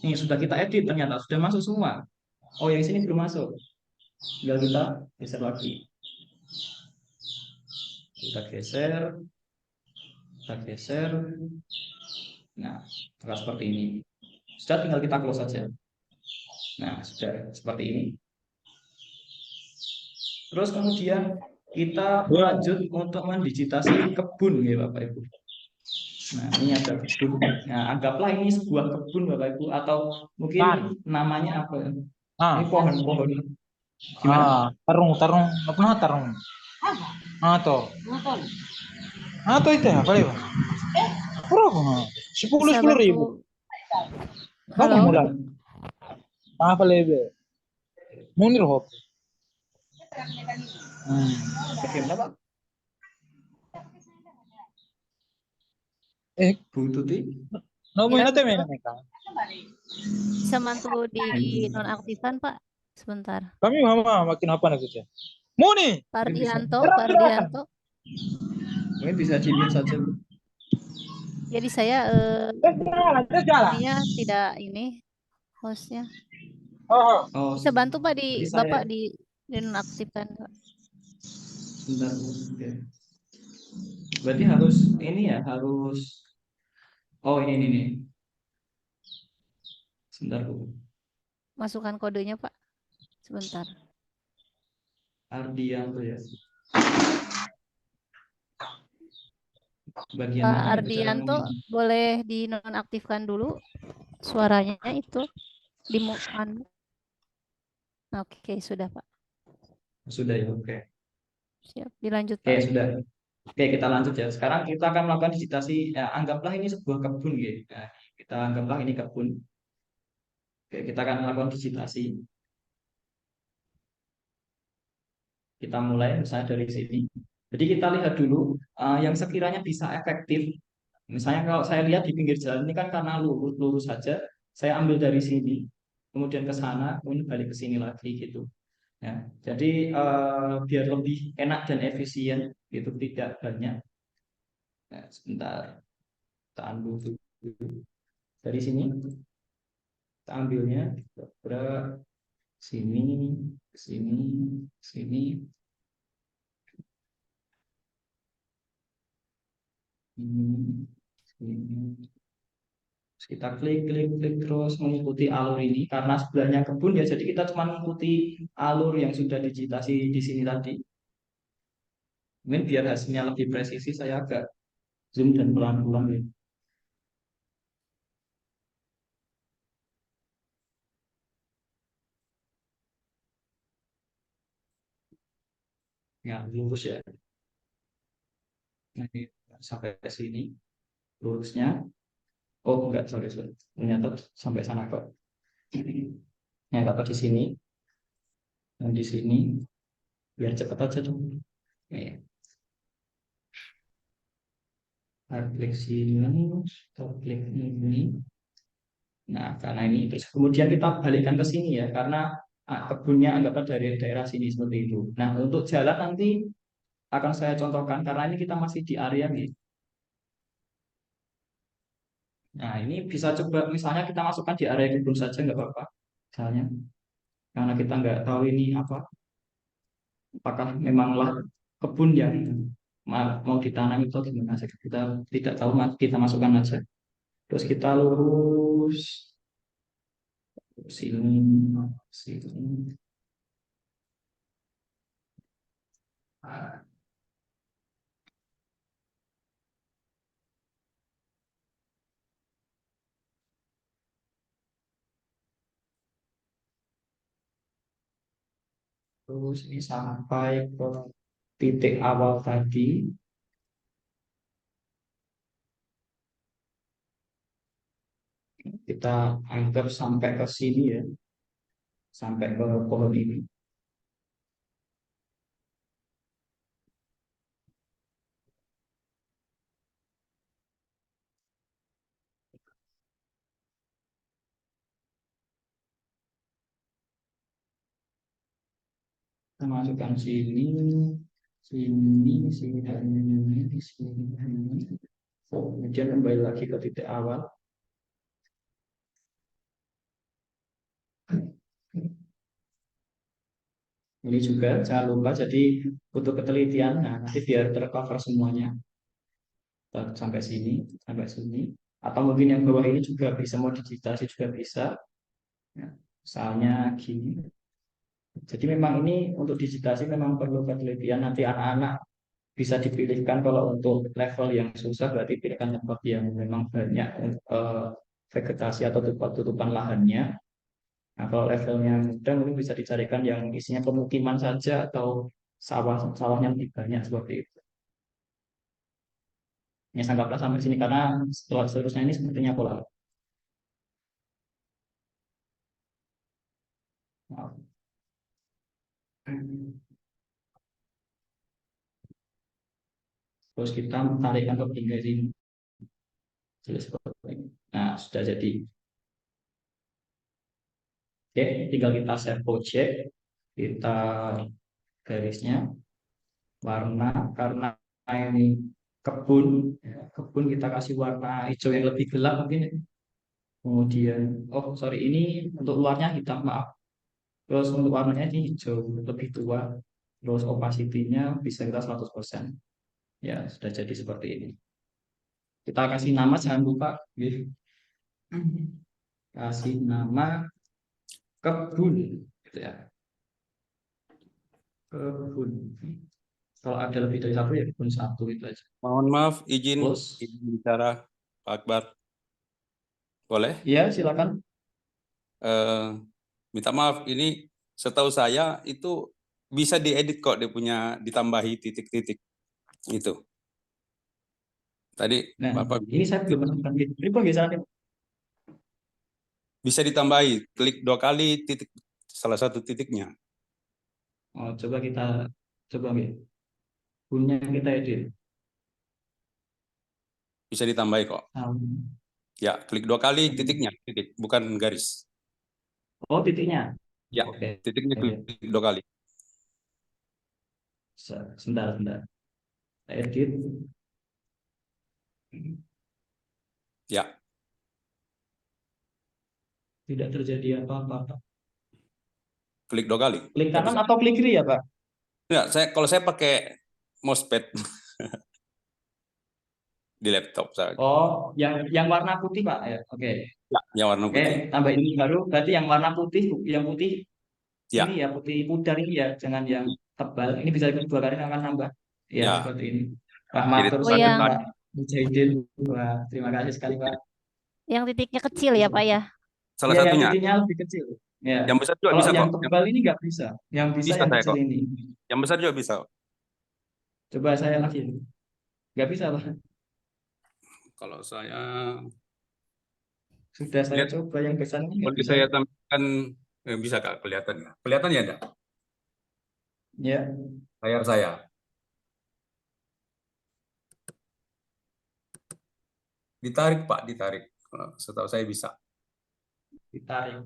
Ini sudah kita edit ternyata sudah masuk semua. Oh, yang sini belum masuk. Tinggal kita geser lagi. Kita geser, kita geser. Nah, seperti ini. Sudah tinggal kita close saja. Nah, sudah seperti ini. Terus kemudian kita lanjut untuk mendigitasi kebun ya Bapak Ibu. Nah, ini ada kebun. Nah, anggaplah ini sebuah kebun Bapak Ibu atau mungkin namanya apa ya? Ini pohon-pohon. Gimana? Tarung, apa nama tarung? Toh. Itu apa ya? Berapa? 10 Bisa 10.000. bantu. Kamu Halo, mulai? Apa lebih? Munir hop. Bagaimana Pak? Bu Tuti? ya Nominate betul. mereka. Bisa bantu di nonaktifkan Pak, sebentar. Kami mama makin apa nih kerja? Muni. Pardianto, Gerak-gerakan. Pardianto. Mungkin bisa di saja Bu. Jadi saya Terus jalan. ininya tidak ini hostnya. Oh. Oh, Bisa bantu Pak jadi saya Bapak di nonaktifkan Pak. sebentar Bu. Oke. Berarti harus ini ya, harus oh ini. Sebentar Bu. Masukkan kodenya Pak, sebentar. Ardianto ya. Bagian Pak mana itu cara Ardianto ngomong? boleh dinonaktifkan dulu suaranya itu di Oke, sudah Pak. Sudah ya, oke. Siap, dilanjut Oke, Pak. sudah. Oke, kita lanjut ya. Sekarang kita akan melakukan digitasi. Ya, anggaplah ini sebuah kebun gitu. Nah, kita anggaplah ini kebun. Oke, kita akan melakukan digitasi. Kita mulai misalnya dari sini. Jadi kita lihat dulu yang sekiranya bisa efektif. Misalnya kalau saya lihat di pinggir jalan ini kan karena lurus saja, saya ambil dari sini, kemudian ke sana, kemudian balik ke sini lagi gitu. Ya, jadi biar lebih enak dan efisien, gitu tidak banyak. Nah, sebentar, kita ambil dulu dari sini, kita ambilnya ke sini, sini, sini, ini, sini. Terus kita klik terus mengikuti alur ini karena sebelahnya kebun ya, jadi kita cuma mengikuti alur yang sudah digitasi di sini tadi. Mungkin biar hasilnya lebih presisi, saya agak zoom dan pelan-pelan ya. Ya, lurus ya. Nah, ini sampai sini lurusnya. Oh enggak, sorry. Ternyata sampai sana kok. Ternyata di sini dan di sini biar cepat aja tuh. Nih, klik sini, kita klik ini. Nah, karena ini terus kemudian kita balikkan ke sini ya, karena kebunnya anggaplah dari daerah sini seperti itu. Nah, untuk jalan nanti akan saya contohkan karena ini kita masih di area nih. Nah, ini bisa coba misalnya kita masukkan di area kebun saja nggak apa-apa. Misalnya, karena kita nggak tahu ini apa, apakah memanglah kebun yang mau ditanam itu atau gimana saja. Kita tidak tahu, kita masukkan aja. Terus kita lurus sini, sini. Terus ini sampai ke titik awal tadi. Kita anggap sampai ke sini ya, sampai ke pohon ini. Kita masukkan sini, sini, sini, sini, sini. Kemudian kembali lagi ke titik awal. Ini juga jangan lupa, jadi butuh ketelitian. Nah, nanti biar tercover semuanya. Sampai sini, sampai sini. Atau mungkin yang bawah ini juga bisa mau digitasi juga bisa. Ya, misalnya gini. Jadi memang ini untuk digitasi memang perlu ketelitian. Nanti anak-anak bisa dipilihkan kalau untuk level yang susah berarti pilihkan tempat yang memang banyak vegetasi atau tutupan lahannya. Nah, kalau levelnya mudah mungkin bisa dicarikan yang isinya pemukiman saja atau sawahnya lebih banyak seperti itu. Ya, anggaplah sampai sini karena setelah seterusnya ini sepertinya pola. Maaf. Terus kita tarikkan ke pinggir sini. Jadi seperti ini. Nah, sudah jadi. Oke, tinggal kita save project, kita garisnya, warna, karena ini kebun, ya, kebun kita kasih warna hijau yang lebih gelap mungkin. Kemudian, oh sorry, ini untuk luarnya hitam, maaf. Terus untuk warnanya ini hijau lebih tua. Terus opacity-nya bisa kita 100%. Ya, sudah jadi seperti ini. Kita kasih nama, jangan lupa. Kasih nama kebun. Gitu ya. Kebun. Kalau ada lebih dari satu ya kebun satu itu aja. Mohon maaf, izin Terus, bicara, Pak Akbar. Boleh? ya silakan. Minta maaf, ini setahu saya itu bisa diedit kok, dia punya ditambahi titik-titik itu. Tadi Nah, Bapak ini saya belum menemukan gitu. Ini pergeseran bisa ditambahi, klik 2 kali titik salah satu titiknya. Oh, coba kita coba gitu. Punya kita edit. Bisa ditambahi kok. Ya, klik 2 kali titiknya, titik, bukan garis. Oh, titiknya. Ya, Oke. titiknya klik 2 kali. Sebentar, sebentar. Edit. Ya, Tidak terjadi apa-apa. klik 2 kali. Klik Nggak kanan bisa. atau klik kiri ya, Pak? Ya, kalau saya pakai mousepad di laptop saya. Oh, yang warna putih, Pak. Ya, oke. Ya, yang warna Oke, putih. tambah ini baru. Berarti yang warna putih, yang putih Ya, ini ya, putih pudar ini ya, jangan yang tebal. Ini bisa dua kali akan nambah. Ya, ya. seperti ini. Pak Jadi Matur Oh, Suwun, yang Pak Mujahidin. Wah, terima kasih sekali, Pak. titiknya kecil ya, Pak ya? salah Ya, yang satunya. titiknya lebih kecil. Ya. Yang besar juga Kalau bisa yang kok. tebal ini nggak bisa. Yang bisa Bisa yang saya kecil kok. ini. Yang besar juga bisa. Coba saya lagi. Nggak bisa, Pak. Kalau saya Sudah saya lihat, coba yang besar ini nggak boleh bisa. saya tampilkan, bisa Kak, kelihatan ya? Kelihatan ya enggak? Ya, Layar saya. Ditarik Pak, ditarik. Setahu saya bisa. Ditarik.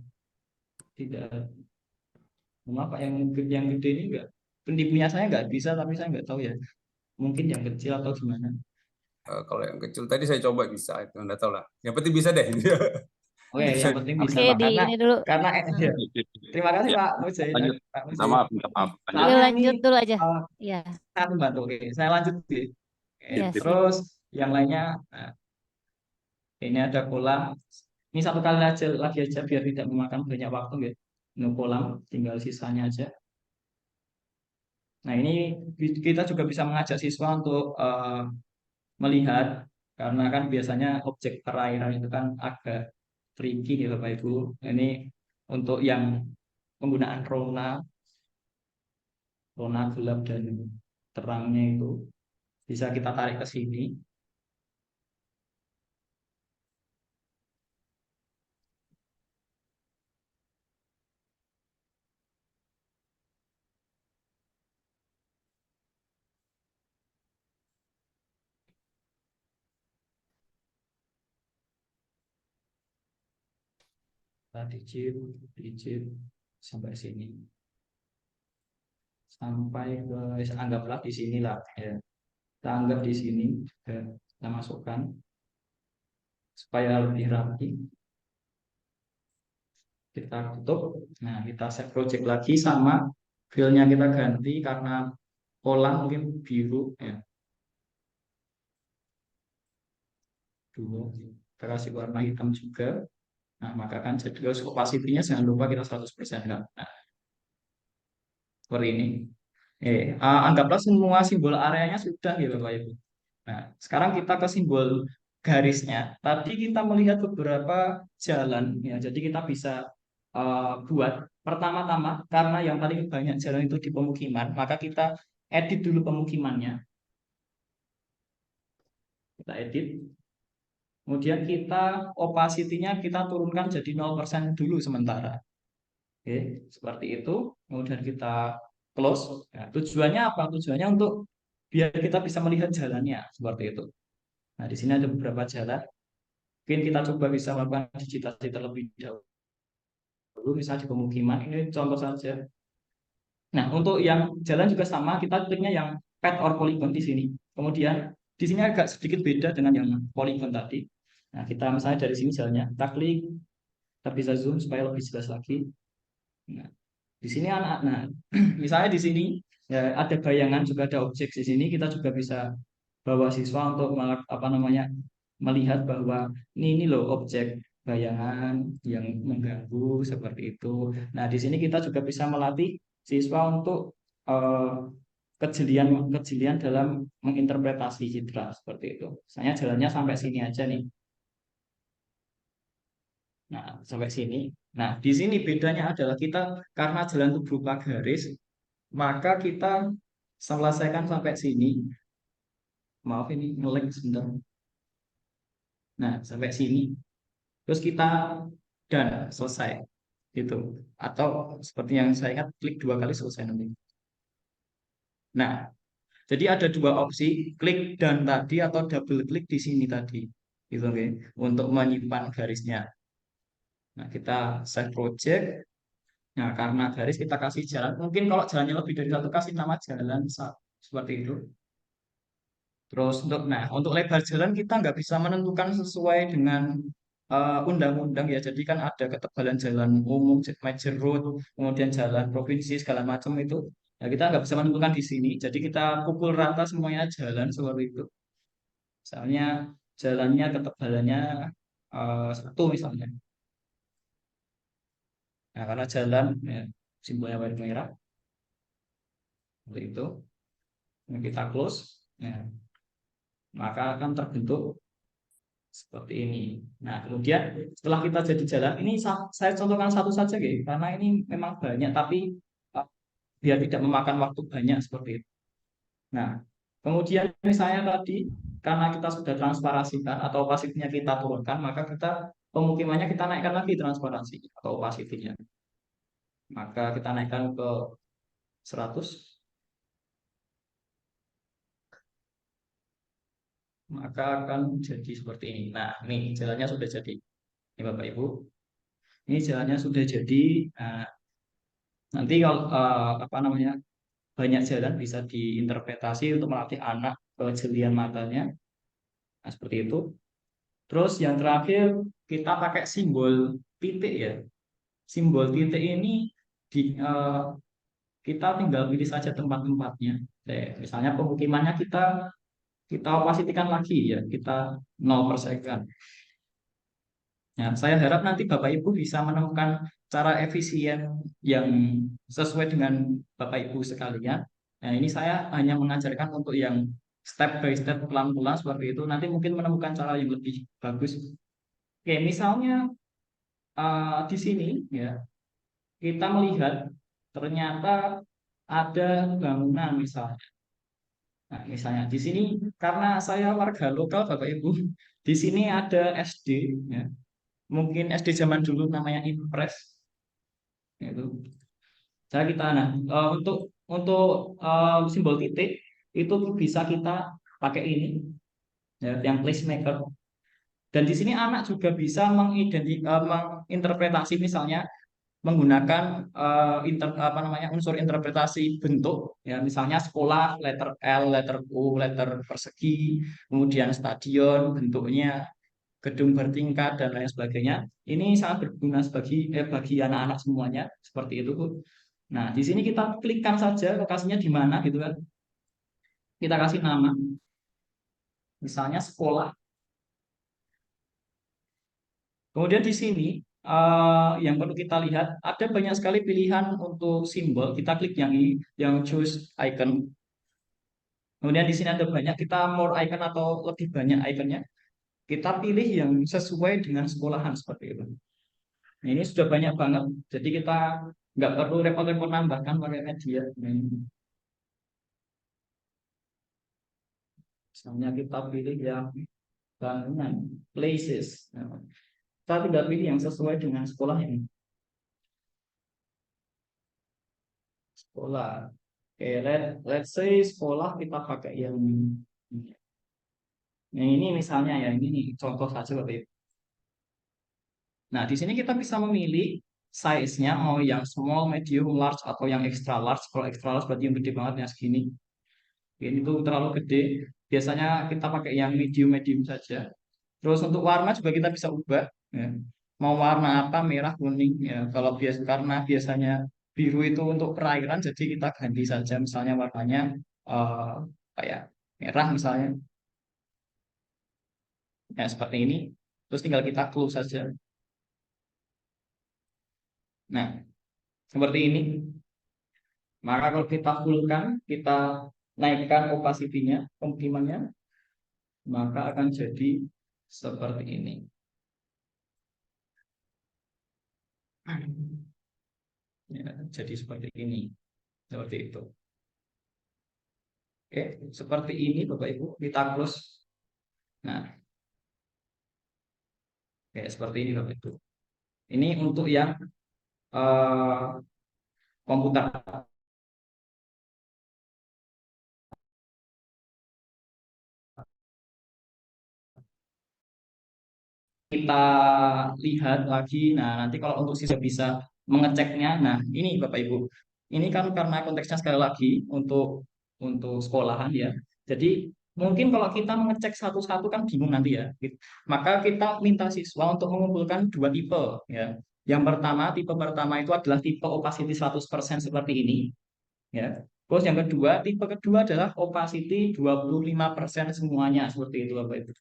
Tidak. Kenapa yang gede ini enggak? Pendipunya saya nggak bisa, tapi saya nggak tahu ya. Mungkin yang kecil atau gimana. Kalau yang kecil tadi saya coba bisa, itu enggak tahu lah. Yang penting bisa deh. Oke, Bisa. yang penting bisa Oke, Pak. di Karena ini dulu. karena ya. Heeh. Terima kasih Ya, Pak Mujahid. lanjut. Pak Sama, Mujahid. minta maaf. Lanjut. Yuk Soalnya ini lanjut dulu aja. eh, Ya, satu bantu. Oke, saya lanjut deh. Oke, ya Sip. sip. terus yang lainnya, nah, ini ada kolam. Ini satu kali aja lagi aja biar tidak memakan banyak waktu ya. Ini kolam, tinggal sisanya aja. Nah ini kita juga bisa mengajak siswa untuk melihat karena kan biasanya objek perairan itu kan agak tricky ya Bapak Ibu. Ini untuk yang penggunaan rona gelap dan terangnya itu bisa kita tarik ke sini. Kita digit sampai sini. Sampai ke anggaplah di sini lah ya. Kita anggap di sini juga kita masukkan supaya lebih rapi. Kita tutup. Nah, kita save project lagi sama filenya kita ganti karena kolam mungkin biru ya. Dulu kita kasih warna hitam juga. Nah, maka kan jadi terus opacity-nya jangan lupa kita 100% kan. Nah, seperti ini. Anggaplah semua simbol areanya sudah gitu Bapak Ibu. Nah, sekarang kita ke simbol garisnya. Tadi kita melihat beberapa jalan ya. Jadi kita bisa buat pertama-tama karena yang paling banyak jalan itu di pemukiman, maka kita edit dulu pemukimannya. Kita edit. Kemudian kita opacity-nya kita turunkan jadi 0% dulu sementara. Oke, seperti itu. Kemudian kita close. Nah, tujuannya apa? Tujuannya untuk biar kita bisa melihat jalannya seperti itu. Nah, di sini ada beberapa jalan. Mungkin kita coba bisa melakukan digitalisasi terlebih dahulu, misalnya di pemukiman. Ini contoh saja. Nah, untuk yang jalan juga sama, kita kliknya yang path or polygon di sini. Kemudian di sini agak sedikit beda dengan yang polygon tadi. Nah, kita misalnya dari sini jalannya, kita klik, kita bisa zoom supaya lebih jelas lagi. Nah, di sini anak, nah misalnya di sini ya ada bayangan juga ada objek di sini, kita juga bisa bawa siswa untuk apa namanya melihat bahwa ini loh objek bayangan yang mengganggu seperti itu. Nah, di sini kita juga bisa melatih siswa untuk eh, kejelian kejelian dalam menginterpretasi citra seperti itu. Misalnya jalannya sampai sini aja nih. Nah, sampai sini. Nah, di sini bedanya adalah kita karena jalan itu berupa garis, maka kita selesaikan sampai sini. Maaf ini ngelag sebentar. Nah, sampai sini. Terus kita dan selesai gitu. Atau seperti yang saya ingat klik 2 kali selesai nanti. Nah, jadi ada 2 opsi, klik dan tadi atau double klik di sini tadi. Gitu oke. Untuk menyimpan garisnya. Nah, kita save project. Nah, karena garis kita kasih jalan. Mungkin kalau jalannya lebih dari satu kasih nama jalan seperti itu. Terus untuk lebar jalan kita nggak bisa menentukan sesuai dengan undang-undang ya. Jadi kan ada ketebalan jalan umum, major road, kemudian jalan provinsi segala macam itu. Ya kita nggak bisa menentukan di sini. Jadi kita pukul rata semuanya jalan seperti itu. Misalnya jalannya ketebalannya 1 misalnya. Nah karena jalan ya, simbolnya warna merah seperti itu. Nah, kita close. Ya, maka akan terbentuk seperti ini. Nah, kemudian setelah kita jadi jalan, ini saya contohkan satu saja, gitu, karena ini memang banyak, tapi uh, biar tidak memakan waktu banyak seperti itu. Nah, kemudian misalnya tadi, karena kita sudah transparasikan atau opacity-nya kita turunkan, maka kita pemukimannya kita naikkan lagi transparansi atau opacity-nya. Maka kita naikkan ke 100. maka akan jadi seperti ini. Nah, ini jalannya sudah jadi. Ini Bapak Ibu, ini jalannya sudah jadi. Nah, nanti kalau apa namanya, banyak jalan bisa diinterpretasi untuk melatih anak kejelian matanya. Nah, seperti itu. Terus yang terakhir kita pakai simbol titik ya. Simbol titik ini di, kita tinggal pilih saja tempat-tempatnya. Misalnya pemukimannya kita opacity-kan lagi ya, kita 0% kan. Nah, saya harap nanti Bapak Ibu bisa menemukan cara efisien yang sesuai dengan Bapak Ibu sekalian. Nah, ini saya hanya mengajarkan untuk yang step by step pelan-pelan seperti itu. Nanti mungkin menemukan cara yang lebih bagus. Oke, misalnya di sini ya kita melihat ternyata ada bangunan misalnya. Nah, misalnya di sini karena saya warga lokal Bapak Ibu, di sini ada SD ya. Mungkin SD zaman dulu namanya Impres itu. Saya kita nah untuk simbol titik itu bisa kita pakai ini ya, yang placemaker. Dan di sini anak juga bisa menginterpretasi misalnya menggunakan apa namanya unsur interpretasi bentuk ya misalnya sekolah letter L, letter U, letter persegi, kemudian stadion bentuknya gedung bertingkat dan lain sebagainya. Ini sangat berguna bagi anak-anak semuanya seperti itu Bu. Nah, di sini kita klikkan saja lokasinya di mana gitu kan. Kita kasih nama. Misalnya sekolah. Kemudian di sini yang perlu kita lihat ada banyak sekali pilihan untuk simbol. Kita klik yang ini, yang choose icon. Kemudian di sini ada banyak kita more icon atau lebih banyak iconnya. Kita pilih yang sesuai dengan sekolahan seperti itu. Nah, ini sudah banyak banget. Jadi kita nggak perlu repot-repot nambahkan pakai media. Nah, misalnya kita pilih yang bangunan, places. Nah, kita tidak pilih yang sesuai dengan sekolah ini. Sekolah. Oke, let's say sekolah kita pakai yang ini. Nah, ini misalnya ya, ini contoh saja Bapak Ibu. Nah, di sini kita bisa memilih size-nya mau yang small, medium, large atau yang extra large. Kalau extra large berarti yang gede banget ya segini. Ini tuh terlalu gede. Biasanya kita pakai yang medium-medium saja. Terus untuk warna juga kita bisa ubah. Ya. Mau warna apa, merah, kuning. Ya. Kalau karena biasanya biru itu untuk perairan, jadi kita ganti saja. Misalnya warnanya kayak merah misalnya. Ya seperti ini. Terus tinggal kita close saja. Nah, seperti ini. Maka kalau kita fullkan, kita naikkan opacity-nya, pemukimannya, maka akan jadi seperti ini. Ya, jadi seperti ini, seperti itu. Oke, seperti ini Bapak Ibu, kita close. Nah, oke, seperti ini Bapak Ibu. Ini untuk yang komputer. Kita lihat lagi. Nah, nanti kalau untuk siswa bisa mengeceknya. Nah, ini Bapak Ibu. Ini kan karena konteksnya sekali lagi untuk sekolahan ya. Jadi mungkin kalau kita mengecek satu-satu kan bingung nanti ya. Maka kita minta siswa untuk mengumpulkan dua tipe ya. Yang pertama, tipe pertama itu adalah tipe opacity 100% seperti ini ya. Terus yang kedua, tipe kedua adalah opacity 25% semuanya seperti itu Bapak Ibu.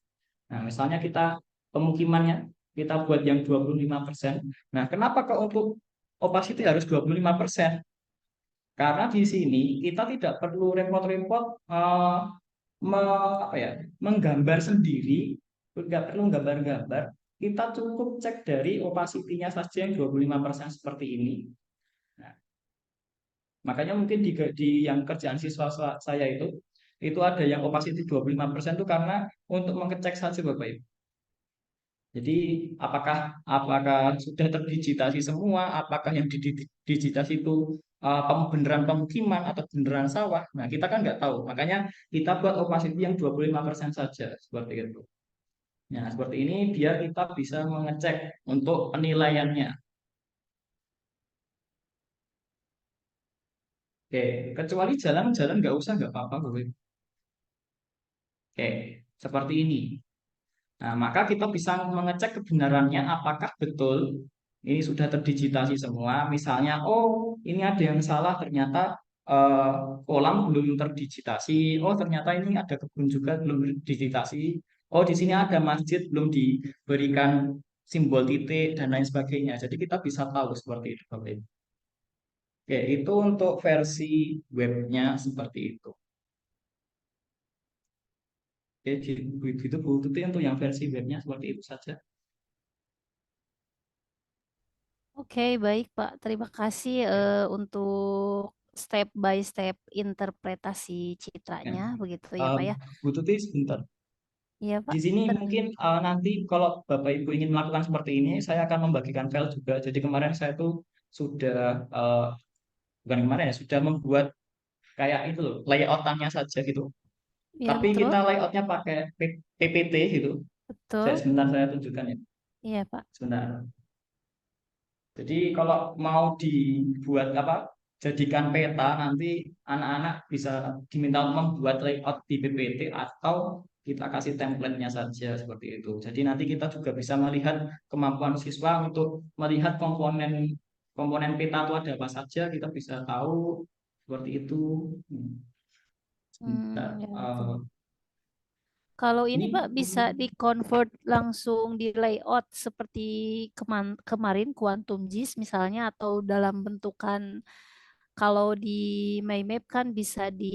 Nah, misalnya kita pemukimannya kita buat yang 25%. Nah, kenapa kok untuk opacity harus 25%? Karena di sini kita tidak perlu repot-repot apa ya, menggambar sendiri, tidak perlu gambar-gambar. Kita cukup cek dari opacity-nya saja yang 25% seperti ini. Nah, makanya mungkin di yang kerjaan siswa saya itu ada yang opacity 25% itu karena untuk mengecek saja Bapak Ibu. Jadi apakah sudah terdigitasi semua? Apakah yang didigitasi itu beneran pemukiman atau beneran sawah. Nah, kita kan nggak tahu. Makanya kita buat opacity yang 25% saja seperti itu. Nah, seperti ini biar kita bisa mengecek untuk penilaiannya. Oke, kecuali jalan-jalan nggak usah, nggak apa-apa, Bapak Ibu. Oke, seperti ini. Nah, maka kita bisa mengecek kebenarannya apakah betul ini sudah terdigitasi semua. Misalnya, oh ini ada yang salah, ternyata eh, kolam belum terdigitasi. Oh ternyata ini ada kebun juga belum terdigitasi. Oh di sini ada masjid belum diberikan simbol titik dan lain sebagainya. Jadi kita bisa tahu seperti itu, Bapak Ibu. Oke, itu untuk versi webnya seperti itu. Oke, itu Bu Tuti untuk yang versi webnya seperti itu saja. Oke, baik Pak. Terima kasih untuk step by step interpretasi Ya. citranya, begitu ya Pak ya. Bu Tuti sebentar. Iya Pak. Di sini mungkin nanti kalau Bapak Ibu ingin melakukan seperti ini, saya akan membagikan file juga. Jadi kemarin saya tuh sudah bukan kemarin ya, sudah membuat kayak itu loh, layoutannya saja gitu. Iya Tapi betul, kita layoutnya pakai PPT gitu. betul. Sebentar saya tunjukkan ya. Iya Pak. Sebentar. Jadi kalau mau dibuat apa, jadikan peta nanti anak-anak bisa diminta untuk membuat layout di PPT atau kita kasih template-nya saja seperti itu. Jadi nanti kita juga bisa melihat kemampuan siswa untuk melihat komponen komponen peta itu ada apa saja, kita bisa tahu seperti itu. Sebentar. Ya betul. Kalau ini Ini Pak bisa di-convert langsung di layout seperti kemarin Quantum JIS misalnya atau dalam bentukan kalau di MyMap kan bisa di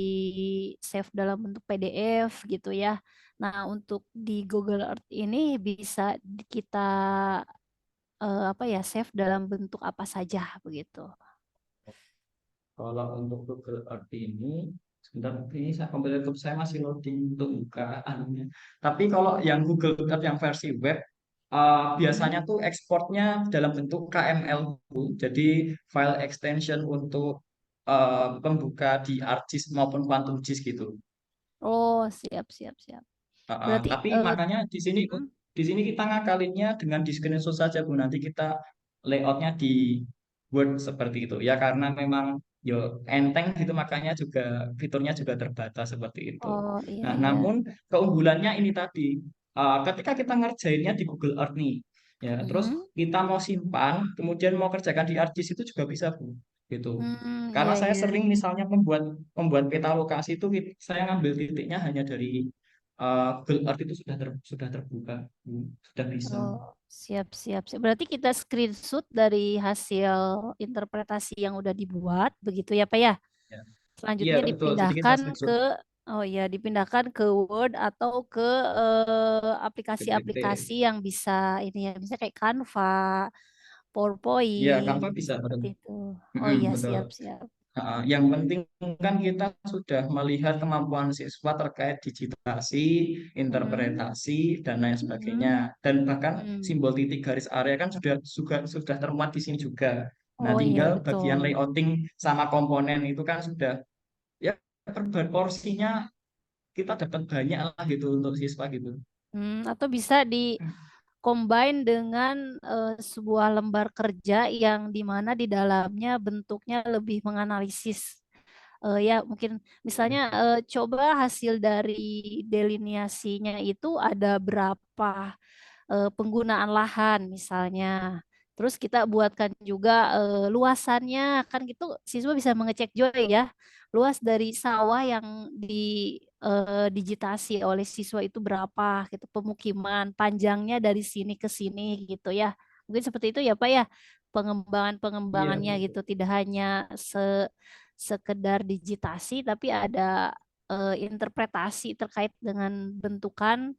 save dalam bentuk PDF gitu ya. Nah, untuk di Google Earth ini bisa kita apa ya save dalam bentuk apa saja begitu. kalau untuk Google Earth ini, sebentar ini komputer laptop saya masih loading untuk buka anunya. Tapi kalau yang Google Earth yang versi web, biasanya tuh ekspornya dalam bentuk KML, Bu. Jadi file extension untuk pembuka di ArcGIS maupun QuantumGIS gitu. Oh, siap siap siap. Berarti Tapi makanya hmm, di sini kita ngakalinnya dengan di screenshot saja Bu. Nanti kita layoutnya di Word seperti itu ya karena memang yo enteng gitu makanya juga fiturnya juga terbatas seperti itu. oh iya Nah, iya. namun keunggulannya ini tadi ketika kita ngerjainnya di Google Earth nih ya terus Mhm. kita mau simpan kemudian mau kerjakan di ArcGIS itu juga bisa Bu gitu. Iya Karena saya iya. sering misalnya membuat peta lokasi itu saya ngambil titiknya hanya dari Google Earth itu sudah terbuka, sudah bisa. Oh, siap, siap, siap. Berarti kita screenshot dari hasil interpretasi yang udah dibuat, begitu ya, Pak ya? Ya. Iya Selanjutnya betul. Jadi kita dipindahkan screenshot ke, oh ya, dipindahkan ke Word atau ke PPT. aplikasi-aplikasi yang bisa ini ya, bisa kayak Canva, Iya, PowerPoint, Canva bisa betul. seperti itu. Oh iya, Betul. siap, siap. Yang penting kan kita sudah melihat kemampuan siswa terkait digitasi, Hmm, interpretasi, dan lain sebagainya. hmm, Dan bahkan hmm. simbol titik garis area kan sudah termuat di sini juga. Nah, Oh iya, tinggal betul. bagian layouting sama komponen itu kan sudah ya porsinya kita dapat banyak lah gitu untuk siswa gitu. Atau bisa di combine dengan sebuah lembar kerja yang dimana di dalamnya bentuknya lebih menganalisis. Ya mungkin misalnya coba hasil dari delineasinya itu ada berapa penggunaan lahan misalnya. Terus kita buatkan juga luasannya kan gitu siswa bisa mengecek juga ya luas dari sawah yang digitasi oleh siswa itu berapa gitu pemukiman panjangnya dari sini ke sini gitu ya. Mungkin seperti itu ya Pak ya Iya, pengembangan-pengembangannya gitu tidak hanya sekedar digitasi tapi ada interpretasi terkait dengan bentukan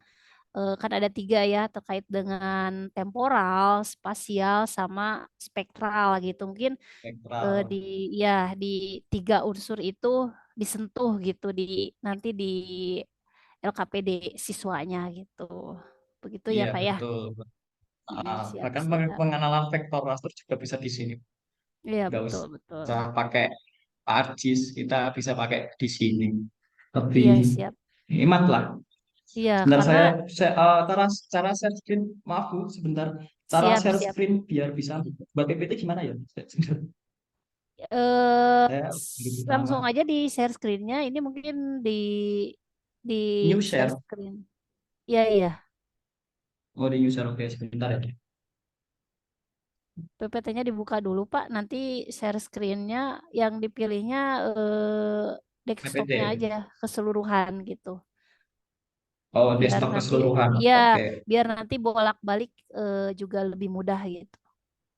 kan ada tiga ya terkait dengan temporal, spasial, sama spektral gitu. Mungkin di spektral. ya di tiga unsur itu disentuh gitu di nanti di LKPD siswanya gitu. Begitu ya Iya, Pak ya. betul. Siap Bahkan siap. pengenalan vektor raster juga bisa di sini. Iya, Nggak betul, betul. usah pakai ArcGIS, kita bisa pakai di sini. Lebih Iya, siap. hemat lah. Iya, Sebentar karena cara share screen, maaf Bu, sebentar. Cara siap, share siap. screen biar bisa buat PPT gimana ya? Eh, Saya belum langsung paham. aja di share screen-nya. Ini mungkin di New share share. screen. Iya, iya. Oh, di new share. Oke, sebentar ya. PPT-nya dibuka dulu, Pak. Nanti share screen-nya yang dipilihnya desktop-nya PPT. aja keseluruhan gitu. Oh, Biar desktop nanti keseluruhan. ya, Oke. biar nanti bolak-balik juga lebih mudah gitu.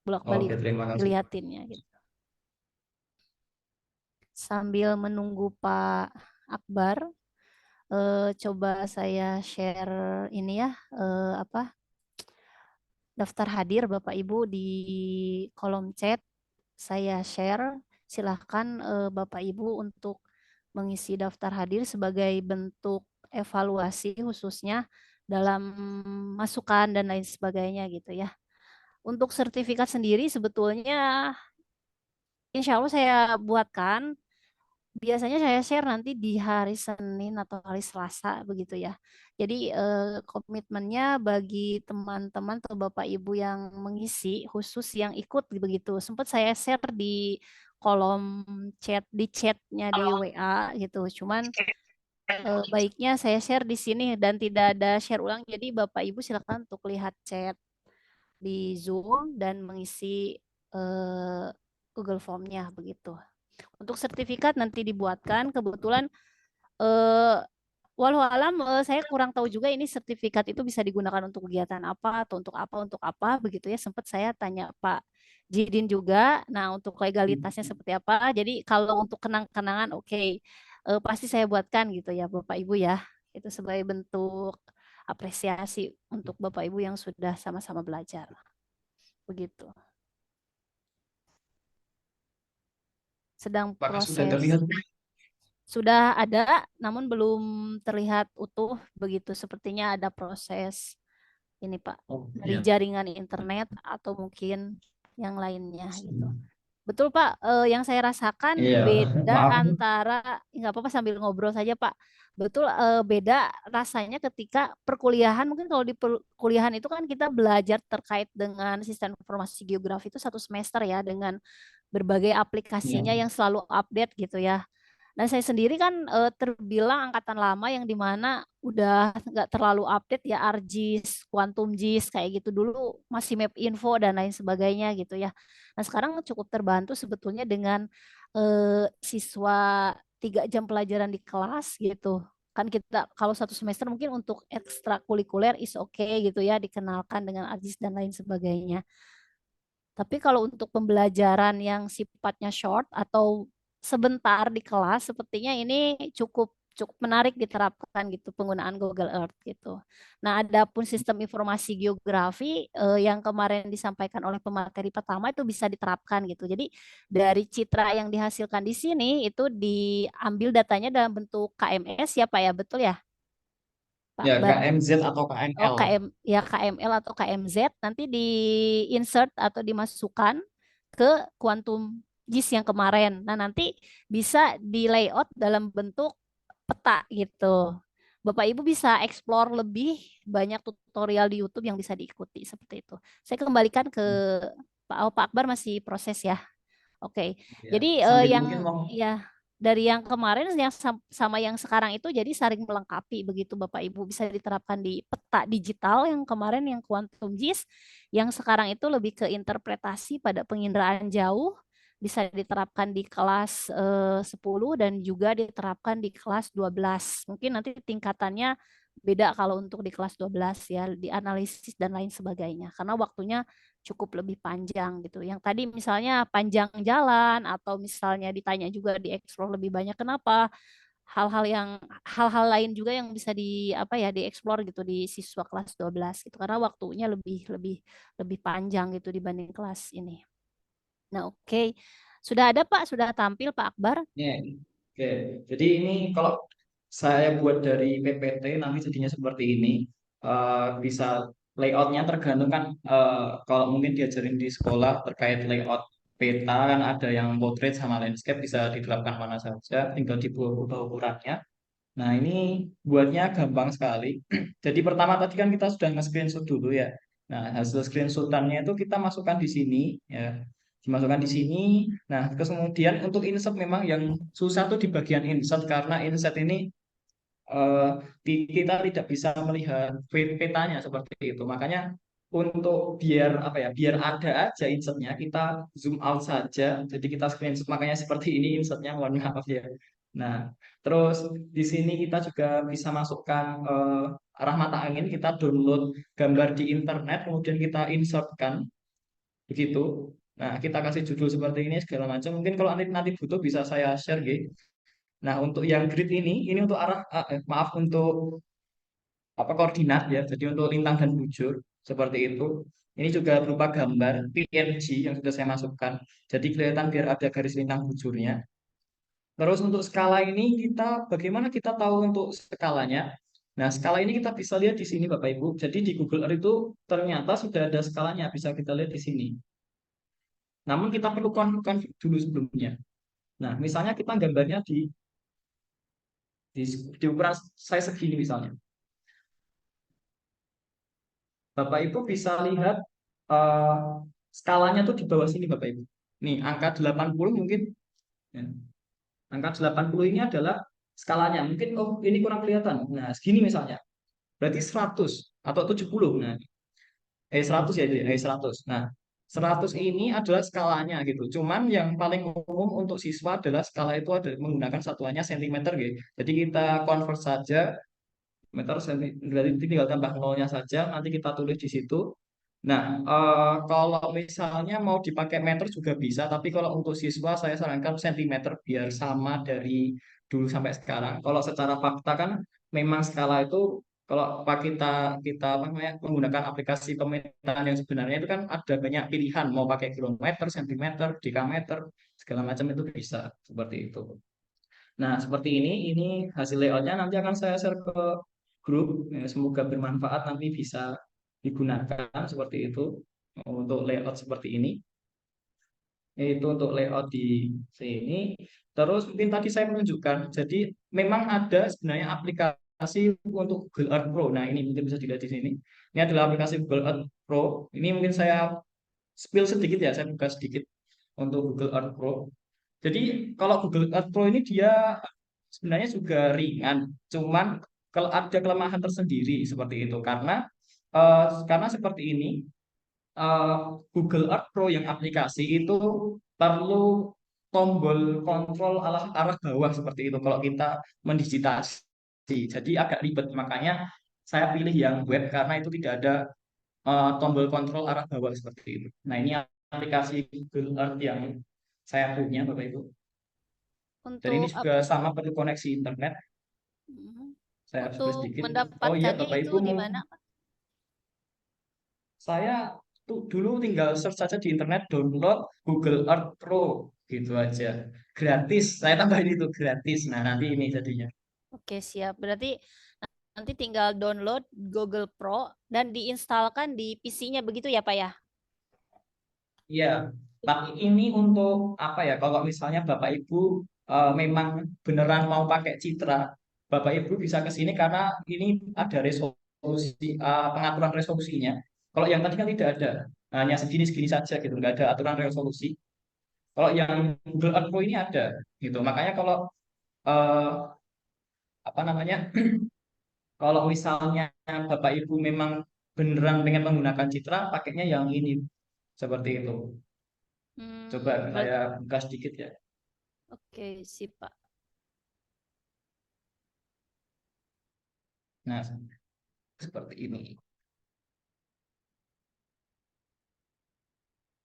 Bolak-balik Oke, terima kasih. dilihatinnya gitu. Sambil menunggu Pak Akbar, coba saya share ini ya, apa daftar hadir Bapak Ibu di kolom chat. Saya share, silahkan Bapak Ibu untuk mengisi daftar hadir sebagai bentuk evaluasi khususnya dalam masukan dan lain sebagainya gitu ya. Untuk sertifikat sendiri sebetulnya insya Allah saya buatkan. Biasanya saya share nanti di hari Senin atau hari Selasa begitu ya. Jadi komitmennya bagi teman-teman atau Bapak Ibu yang mengisi khusus yang ikut begitu. Sempat saya share di kolom chat di chatnya di WA gitu. Cuman baiknya saya share di sini dan tidak ada share ulang. Jadi Bapak Ibu silakan untuk lihat chat di Zoom dan mengisi eh, Google Form-nya begitu. Untuk sertifikat nanti dibuatkan. Kebetulan eh, walau alam saya kurang tahu juga ini sertifikat itu bisa digunakan untuk kegiatan apa atau untuk apa begitu ya. Sempat saya tanya Pak Jidin juga. Nah, untuk legalitasnya seperti apa. Jadi kalau untuk kenang-kenangan oke. Pasti saya buatkan gitu ya Bapak Ibu ya. Itu sebagai bentuk apresiasi untuk Bapak Ibu yang sudah sama-sama belajar. Begitu. Sedang Apakah sudah proses. terlihat? Sudah ada, namun belum terlihat utuh begitu. Sepertinya ada proses ini Pak, Oh, dari iya. jaringan internet atau mungkin yang lainnya gitu. Betul Pak, yang saya rasakan Iya, beda maaf. antara, nggak apa-apa sambil ngobrol saja Pak. Betul, beda rasanya ketika perkuliahan. Mungkin kalau di perkuliahan itu kan kita belajar terkait dengan sistem informasi geografi itu 1 semester ya, dengan berbagai Iya. aplikasinya yang selalu update gitu ya. Nah, saya sendiri kan terbilang angkatan lama yang dimana udah nggak terlalu update ya ArcGIS, Quantum GIS kayak gitu dulu masih map info dan lain sebagainya gitu ya. Nah, sekarang cukup terbantu sebetulnya dengan siswa 3 jam pelajaran di kelas gitu. Kan kita kalau 1 semester mungkin untuk ekstrakurikuler is okay gitu ya, dikenalkan dengan ArcGIS dan lain sebagainya. Tapi kalau untuk pembelajaran yang sifatnya short atau sebentar di kelas, sepertinya ini cukup cukup menarik diterapkan gitu penggunaan Google Earth gitu. Nah, adapun sistem informasi geografi yang kemarin disampaikan oleh pemateri pertama itu bisa diterapkan gitu. Jadi dari citra yang dihasilkan di sini itu diambil datanya dalam bentuk KMS ya Pak ya, betul ya Pak Ya, Akbar? KMZ atau Oh, KML. ya KML atau KMZ nanti di insert atau dimasukkan ke Quantum GIS yang kemarin. Nah, nanti bisa di layout dalam bentuk peta gitu. Bapak Ibu bisa explore lebih banyak tutorial di YouTube yang bisa diikuti seperti itu. Saya kembalikan ke Pak, oh, Pak Akbar masih proses ya. Oke. Ya, Jadi sambil mungkin yang mau ya dari yang kemarin yang sama yang sekarang itu jadi saling melengkapi begitu Bapak Ibu, bisa diterapkan di peta digital yang kemarin yang Quantum GIS, yang sekarang itu lebih ke interpretasi pada penginderaan jauh, bisa diterapkan di kelas 10 dan juga diterapkan di kelas 12. Mungkin nanti tingkatannya beda kalau untuk di kelas 12 ya, di analisis dan lain sebagainya. Karena waktunya cukup lebih panjang gitu. Yang tadi misalnya panjang jalan atau misalnya ditanya juga dieksplor lebih banyak kenapa? Hal-hal lain juga yang bisa di apa ya dieksplor gitu di siswa kelas 12 gitu karena waktunya lebih lebih lebih panjang gitu dibanding kelas ini. Nah, oke. Sudah ada Pak, sudah tampil Pak Akbar? ya. Oke, jadi ini kalau saya buat dari PPT nanti jadinya seperti ini. Bisa layoutnya tergantung kan kalau mungkin diajarin di sekolah terkait layout peta kan ada yang portrait sama landscape bisa diterapkan mana saja, tinggal diubah ukurannya. Nah, ini buatnya gampang sekali. Jadi pertama tadi kan kita sudah nge-screenshot dulu ya. Nah, hasil screenshotannya itu kita masukkan di sini ya. Dimasukkan di sini. Nah, terus kemudian untuk insert memang yang susah tuh di bagian insert karena insert ini eh, kita tidak bisa melihat petanya seperti itu. Makanya untuk biar apa ya, biar ada aja insertnya, kita zoom out saja. Jadi kita screenshot, makanya seperti ini insertnya, mohon maaf ya. Nah, terus di sini kita juga bisa masukkan arah mata angin, kita download gambar di internet, kemudian kita insertkan begitu. Nah, kita kasih judul seperti ini segala macam. Mungkin kalau nanti butuh bisa saya share, gitu. Nah, untuk yang grid ini untuk arah, maaf, untuk apa, koordinat ya. Jadi untuk lintang dan bujur seperti itu. Ini juga berupa gambar PNG yang sudah saya masukkan. Jadi kelihatan biar ada garis lintang bujurnya. Terus untuk skala ini bagaimana kita tahu untuk skalanya? Nah, skala ini kita bisa lihat di sini Bapak Ibu. Jadi di Google Earth itu ternyata sudah ada skalanya, bisa kita lihat di sini. Namun kita perlu konfig dulu sebelumnya. Nah, misalnya kita gambarnya di, di ukuran size segini misalnya. Bapak Ibu bisa lihat eh, skalanya tuh di bawah sini Bapak Ibu. Nih, angka 80 mungkin. Ya. Angka 80 ini adalah skalanya. Mungkin ini kurang kelihatan. Nah, segini misalnya. Berarti 100 atau 70. Nah, 100 ya, 100. Nah, 100 ini adalah skalanya gitu. Cuman yang paling umum untuk siswa adalah skala itu ada menggunakan satuannya sentimeter gitu. Jadi kita convert saja meter senti, berarti tinggal tambah nolnya saja, nanti kita tulis di situ. Nah, kalau misalnya mau dipakai meter juga bisa, tapi kalau untuk siswa saya sarankan sentimeter biar sama dari dulu sampai sekarang. Kalau secara fakta kan memang skala itu kalau kita kita apa namanya menggunakan aplikasi pemetaan yang sebenarnya itu kan ada banyak pilihan mau pakai kilometer, sentimeter, dekameter, segala macam itu bisa seperti itu. Nah, seperti ini hasil layoutnya nanti akan saya share ke grup. Ya, semoga bermanfaat, nanti bisa digunakan seperti itu untuk layout seperti ini. Itu untuk layout di sini. Terus mungkin tadi saya menunjukkan, jadi memang ada sebenarnya aplikasi untuk Google Earth Pro. Nah, ini mungkin bisa dilihat di sini. Ini adalah aplikasi Google Earth Pro. Ini mungkin saya spill sedikit ya, saya buka sedikit untuk Google Earth Pro. Jadi kalau Google Earth Pro ini dia sebenarnya juga ringan, cuman kalau ada kelemahan tersendiri seperti itu karena seperti ini, eh, Google Earth Pro yang aplikasi itu perlu tombol kontrol arah bawah seperti itu kalau kita mendigitasi. Jadi agak ribet, makanya saya pilih yang web karena itu tidak ada tombol kontrol arah bawah seperti itu. Nah, ini aplikasi Google Earth yang saya punya Bapak Ibu. Dan ini Untuk juga sama perlu koneksi internet. mm, Saya untuk update sedikit. Oh iya, mendapatkannya Bapak itu Ibu di mau mana, Pak? saya tuh dulu tinggal search saja di internet download Google Earth Pro gitu aja. Gratis. Saya tambahin itu gratis. Nah, nanti ini jadinya. Oke, siap. Berarti nanti tinggal download Google Pro dan diinstalkan di PC-nya begitu ya, Pak ya? Iya, tapi ini untuk apa ya? Kalau misalnya Bapak Ibu memang beneran mau pakai Citra, Bapak Ibu bisa ke sini karena ini ada resolusi, pengaturan resolusinya. Kalau yang tadi kan tidak ada, hanya segini-segini saja gitu, nggak ada aturan resolusi. Kalau yang Google Earth Pro ini ada, gitu. Makanya kalau eh, apa namanya, kalau misalnya Bapak Ibu memang beneran pengen menggunakan Citra, pakainya yang ini seperti itu. Coba saya Berarti buka sedikit ya. oke, sip, Pak. Nah, seperti ini.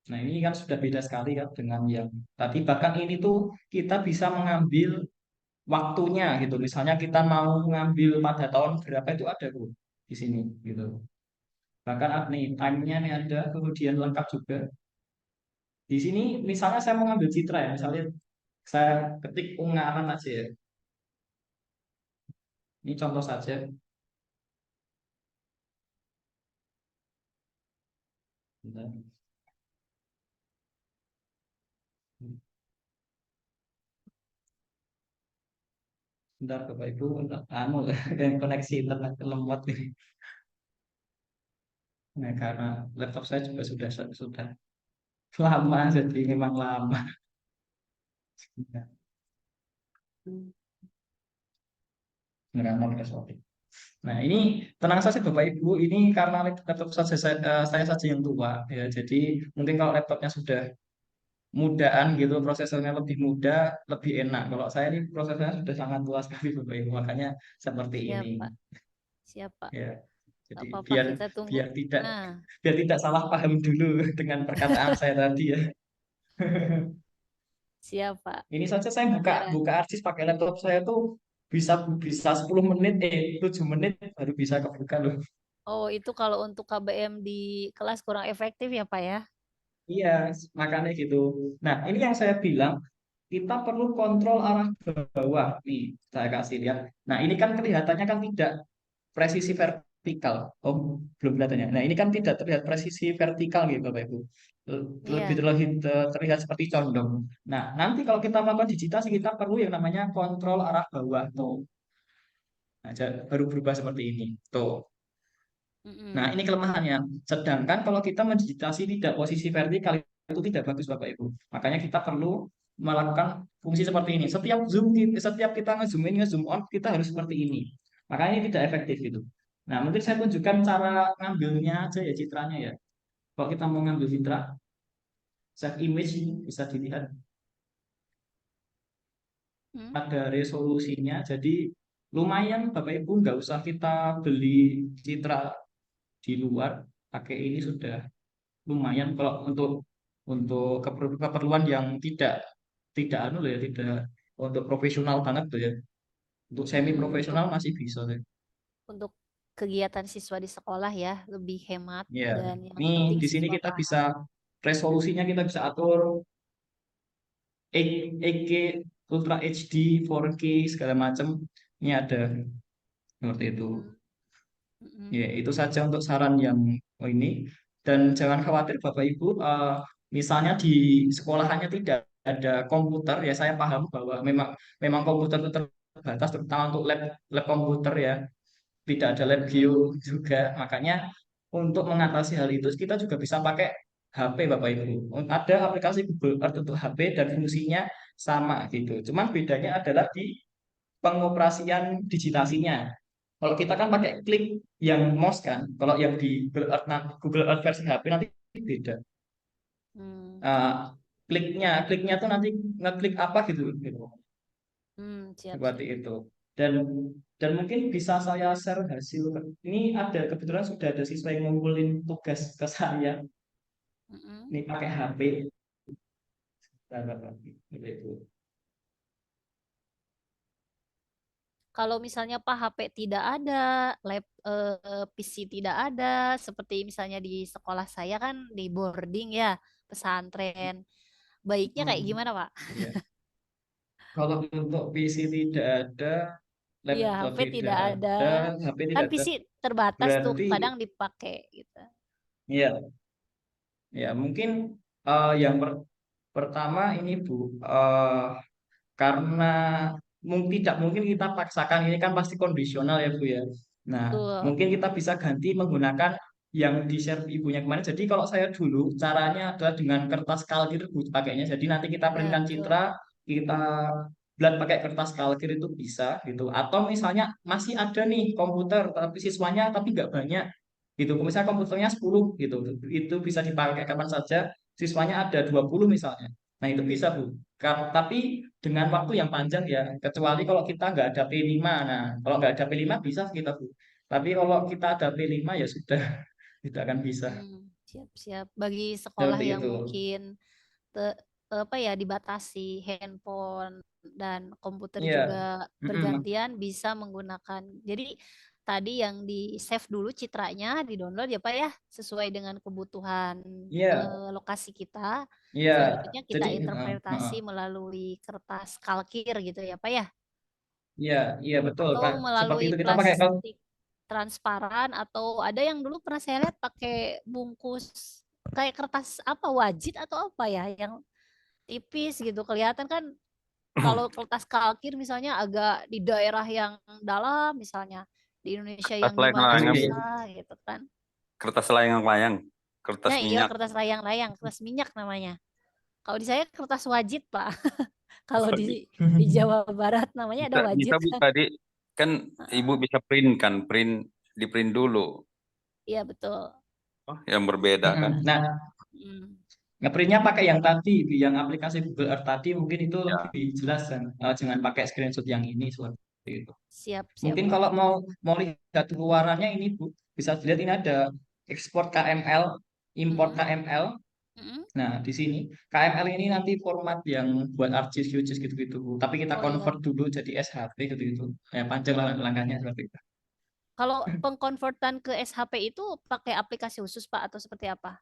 Nah, ini kan sudah beda sekali ya dengan yang tadi. Bahkan ini tuh kita bisa mengambil waktunya gitu. Misalnya kita mau mengambil pada tahun berapa itu ada tuh di sini gitu. Bahkan nih time-nya nih ada, kemudian lengkap juga. Di sini misalnya saya mau ngambil citra ya, misalnya saya ketik Ungaran aja ya. Ini contoh saja. Bentar. Bentar Bapak Ibu, anu yang koneksi internet lemot ini. Nah, karena laptop saya juga sudah lama, jadi memang lama. Ngeramot ya, sorry. Nah, ini tenang saja Bapak Ibu, ini karena laptop saya saja yang tua ya. Jadi mungkin kalau laptopnya sudah mudaan gitu, prosesornya lebih mudah, lebih enak. Kalau saya ini prosesornya sudah sangat tua sekali Bapak Ibu, makanya seperti ini Siap, Pak. Siap, Pak. ya. Gak Jadi apa-apa, biar kita tunggu. biar tidak Nah, biar tidak salah paham dulu dengan perkataan saya tadi ya. siap, Pak. Ini saja saya buka Biar, buka ArcSys pakai laptop saya tuh bisa bisa 10 menit 7 menit baru bisa kebuka loh. oh, itu kalau untuk KBM di kelas kurang efektif ya, Pak ya? Iya, makanya gitu. Nah, ini yang saya bilang kita perlu kontrol arah bawah. Nih, saya kasih lihat. Nah, ini kan kelihatannya kan tidak presisi vertikal. Oh, belum kelihatannya. Nah, ini kan tidak terlihat presisi vertikal gitu, Bapak Ibu. Lebih Iya. terlihat seperti condong. Nah, nanti kalau kita melakukan digitasi, kita perlu yang namanya kontrol arah bawah. Tuh. Nah, baru berubah seperti ini. Tuh. Nah, Mm-mm. ini kelemahannya. Sedangkan kalau kita mendigitasi tidak posisi vertikal itu tidak bagus Bapak Ibu. Makanya kita perlu melakukan fungsi seperti ini. Setiap kita ngezoom in, ngezoom out, kita harus seperti ini. Makanya ini tidak efektif gitu. Nah, mungkin saya tunjukkan cara ngambilnya aja ya citranya ya. Kalau kita mau ngambil citra, save image ini bisa dilihat Hmm. ada resolusinya. Jadi lumayan Bapak Ibu nggak usah kita beli citra di luar, pakai ini sudah lumayan kalau untuk keperluan yang tidak tidak anu loh ya, tidak untuk profesional banget tuh ya, untuk semi Untuk profesional masih bisa sih untuk kegiatan siswa di sekolah ya, lebih hemat ya. dan yang Nih penting di sini siswa kita bisa paham. resolusinya kita bisa atur 8K Ultra HD 4K segala macam ini ada seperti itu Hmm. Mm-mm. ya. Itu saja untuk saran yang ini, dan jangan khawatir Bapak Ibu, misalnya di sekolahannya tidak ada komputer ya, saya paham bahwa memang memang komputer itu terbatas terutama untuk lab lab komputer ya, tidak ada lab Mm-mm. geo juga. Makanya untuk mengatasi hal itu kita juga bisa pakai HP Bapak Ibu. Ada aplikasi Google Earth untuk HP dan fungsinya sama gitu. Cuman bedanya adalah di pengoperasian digitasinya. Kalau kita kan pakai klik yang mouse kan, kalau yang di Google Earth versi HP nanti beda. Hmm. Eh, kliknya tuh nanti ngeklik apa gitu, Siap, seperti siap. itu. Dan dan mungkin bisa saya share hasil. Ini ada kebetulan sudah ada siswa yang ngumpulin tugas ke saya. Mm-mm. Ini pakai HP. Seperti itu. Kalau misalnya Pak HP tidak ada, PC tidak ada, seperti misalnya di sekolah saya kan di boarding ya, pesantren. Baiknya kayak Hmm, gimana, Pak? ya. Kalau untuk PC tidak ada, Iya, laptop HP tidak tidak ada. ada, HP Kan tidak ada, PC terbatas tuh, berarti kadang dipakai gitu. ya. Ya, mungkin yang pertama ini Bu, karena tidak mungkin kita paksakan, ini kan pasti kondisional ya Bu ya. Nah, Betul. mungkin kita bisa ganti menggunakan yang di share ibunya kemarin. Jadi kalau saya dulu caranya adalah dengan kertas kalkir Bu pakainya. Jadi nanti kita Ya, printkan betul. citra, kita buat pakai kertas kalkir itu bisa gitu. Atau misalnya masih ada nih komputer tapi siswanya tapi nggak banyak gitu. Misalnya komputernya 10 gitu. Itu bisa dipakai kapan saja. Siswanya ada 20 misalnya. Nah, itu bisa Bu. Tapi dengan waktu yang panjang ya, kecuali kalau kita nggak ada P5. Nah, kalau nggak ada P5 bisa kita Bu. Tapi kalau kita ada P5 ya sudah, tidak akan bisa. Siap-siap. Bagi sekolah Seperti yang itu. mungkin apa ya dibatasi handphone dan komputer Iya. juga Mm-mm. bergantian bisa menggunakan. Jadi tadi yang di save dulu citranya, di download ya Pak ya, sesuai dengan kebutuhan Iya. lokasi kita. Iya. Selanjutnya kita Jadi, interpretasi melalui kertas kalkir gitu ya Pak ya, iya, iya betul atau Pak. Seperti melalui itu kita pakai plastik transparan, atau ada yang dulu pernah saya lihat pakai bungkus kayak kertas apa wajit atau apa ya yang tipis gitu kelihatan kan kalau kertas kalkir misalnya agak di daerah yang dalam, misalnya di Indonesia Kertas yang di mana layang-layang, Oke. susah gitu kan. kertas layang-layang, kertas Ya iya, minyak. kertas layang-layang, kertas minyak namanya. Kalau di saya kertas wajit, Pak. Kalau Oh, di Jawa Barat namanya ada bisa bisa wajit Bu kan. tadi kan Ibu Heeh. bisa print kan, di print dulu. Iya betul. Oh, yang berbeda kan. Nah, Mm. ngeprintnya pakai yang tadi, yang aplikasi Google Earth tadi mungkin itu Ya. lebih jelas kan. Jangan pakai screenshot yang ini seperti itu. Siap, siap, Mungkin Pak. kalau mau mau lihat keluarannya ini Bu, bisa dilihat ini ada ekspor KML, import Mm-mm. KML. Mm-mm. Nah, di sini KML ini nanti format yang buat ArcGIS, QGIS gitu-gitu Bu. Tapi kita Oh iya. convert dulu jadi SHP gitu-gitu. Ya, panjang langkahnya seperti itu. Kalau pengkonvertan ke SHP itu pakai aplikasi khusus, Pak, atau seperti apa?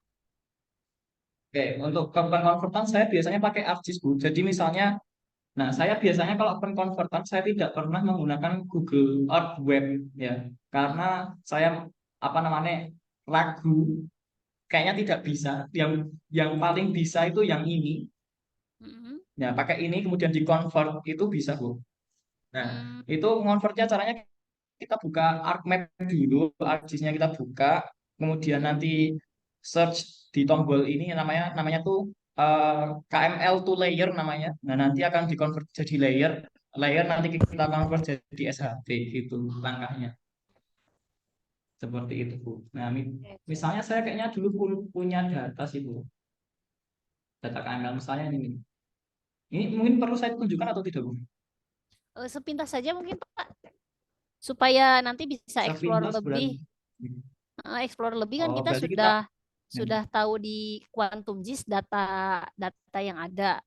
Oke, untuk konvertan saya biasanya pakai ArcGIS Bu. Jadi misalnya, nah saya biasanya kalau konvertan saya tidak pernah menggunakan Google Earth Web ya, karena Mm. saya apa namanya ragu, kayaknya tidak bisa. Yang paling bisa itu yang ini. Mm-mm. Ya, pakai ini kemudian di-convert itu bisa Bu. Nah, Mm. itu convertnya caranya kita buka ArcMap dulu, ArcGIS-nya kita buka, kemudian Mm. nanti search di tombol ini namanya namanya tuh eh, KML to layer namanya. Nah, nanti akan dikonvert jadi layer, layer nanti kita convert jadi SHP gitu langkahnya. Seperti itu, Bu. Nah, Oke, oke. misalnya saya kayaknya dulu punya data sih, Bu. Data KML misalnya ini. Ini mungkin perlu saya tunjukkan atau tidak, Bu? Sepintas saja mungkin, Pak, supaya nanti bisa explore Sepintas lebih. berarti. Explore lebih kan Oh, kita berarti kita. sudah tahu di Quantum JIS data data yang ada,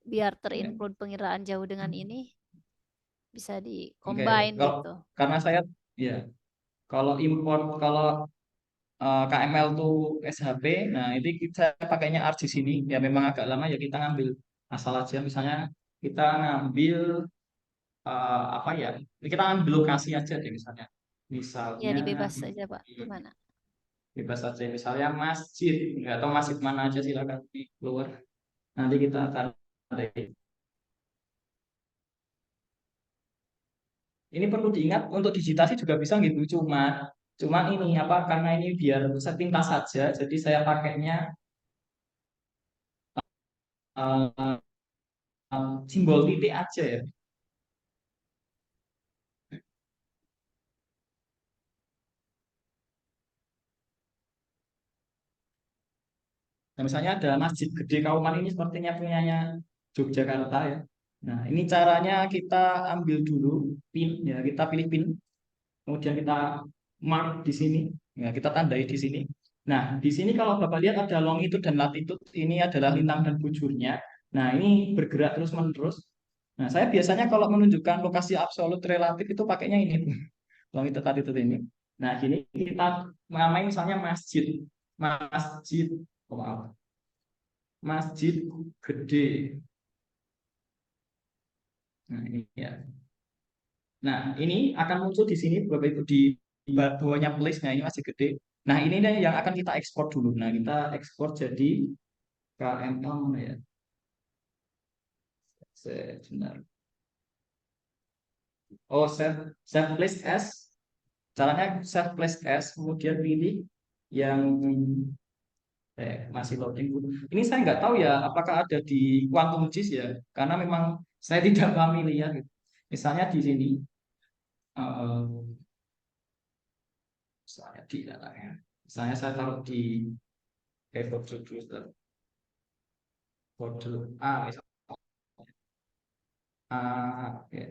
biar Ya. terinklud pengiraan jauh dengan ini bisa di Oke, combine kalau gitu. karena saya ya kalau import kalau KML tuh SHP, nah itu kita pakainya ArcGIS sini ya memang agak lama ya kita ngambil asal aja misalnya kita ngambil apa ya kita ngambil lokasi aja deh misalnya Ya misalnya dibebas saja, Pak. Gimana? bebas saja misalnya masjid nggak tahu masjid mana aja silakan di keluar nanti kita akan ini perlu diingat untuk digitasi juga bisa gitu cuman ini apa karena ini biar sepintas saja jadi saya pakainya eh, simbol titik aja ya. Nah, misalnya ada Masjid Gede Kauman ini sepertinya punyanya Yogyakarta ya. Nah, ini caranya kita ambil dulu pin ya, kita pilih pin, kemudian kita mark di sini, ya kita tandai di sini. Nah, di sini kalau Bapak lihat ada longitude dan latitude, ini adalah lintang dan bujurnya. Nah, ini bergerak terus-menerus. Nah, saya biasanya kalau menunjukkan lokasi absolut relatif itu pakainya ini, longitude latitude ini. Nah, gini kita menamai misalnya masjid, masjid, oh, maaf, masjid gede. Nah, ini ya. Nah, ini akan muncul di sini Bapak Ibu di bawahnya place. Nah, ini masih gede. Nah, ini nih yang akan kita ekspor dulu. Nah, kita ekspor jadi KML mana ya? Sebentar. Oh, save place as. Caranya save place as, kemudian pilih yang masih loading dulu. Ini saya nggak tahu ya, apakah ada di Quantum JIS ya? Karena memang saya tidak familiar. Gitu. Misalnya di sini, eh, misalnya di datanya. Misalnya saya taruh di folder dulu, folder A, misalnya A, oke.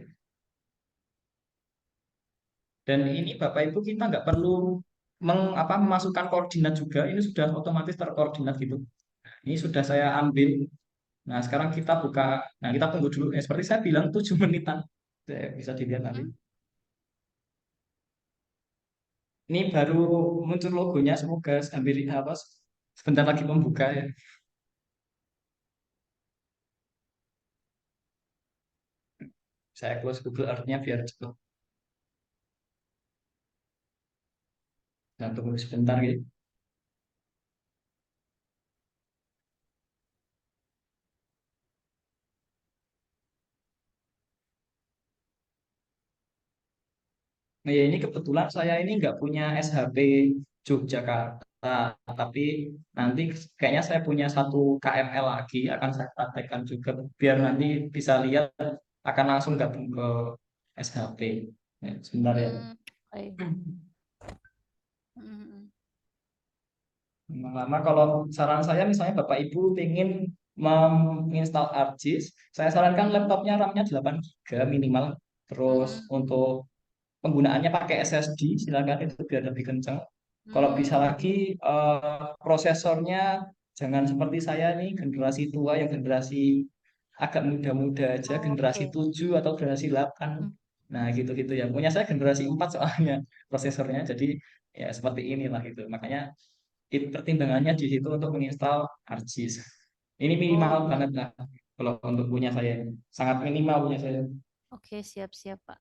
Dan ini Bapak Ibu kita nggak perlu memasukkan koordinat juga, ini sudah otomatis terkoordinat gitu. Ini sudah saya ambil. Nah, sekarang kita buka. Nah, kita tunggu dulu. Seperti saya bilang 7 menitan. Bisa dilihat nanti. Hmm? Ini baru muncul logonya. Semoga sambil apa sebentar lagi membuka ya. Saya close Google Earth-nya biar cepat. Nah, tunggu sebentar gitu. Nah, ya ini kebetulan saya ini nggak punya SHP Yogyakarta, tapi nanti kayaknya saya punya satu KML lagi akan saya praktekkan juga biar nanti bisa lihat akan langsung gabung ke SHP. Ya, sebentar ya. Hmm, oke. Hmm, Lama kalau saran saya misalnya Bapak Ibu ingin menginstal ArcGIS, saya sarankan hmm, laptopnya RAM-nya 8 GB minimal. Terus hmm, untuk penggunaannya pakai SSD, silakan itu biar lebih kencang. Kalau bisa hmm. lagi prosesornya jangan seperti saya nih generasi tua yang generasi agak muda-muda aja, generasi Oke. 7 atau generasi 8. Hmm. Nah, gitu-gitu ya. Punya saya generasi 4 soalnya prosesornya. Jadi ya seperti inilah gitu. Makanya pertimbangannya di situ untuk menginstal ArcGIS. Ini minimal Oke. banget lah kalau untuk punya saya. Sangat minimal punya saya. Oke, siap-siap, Pak.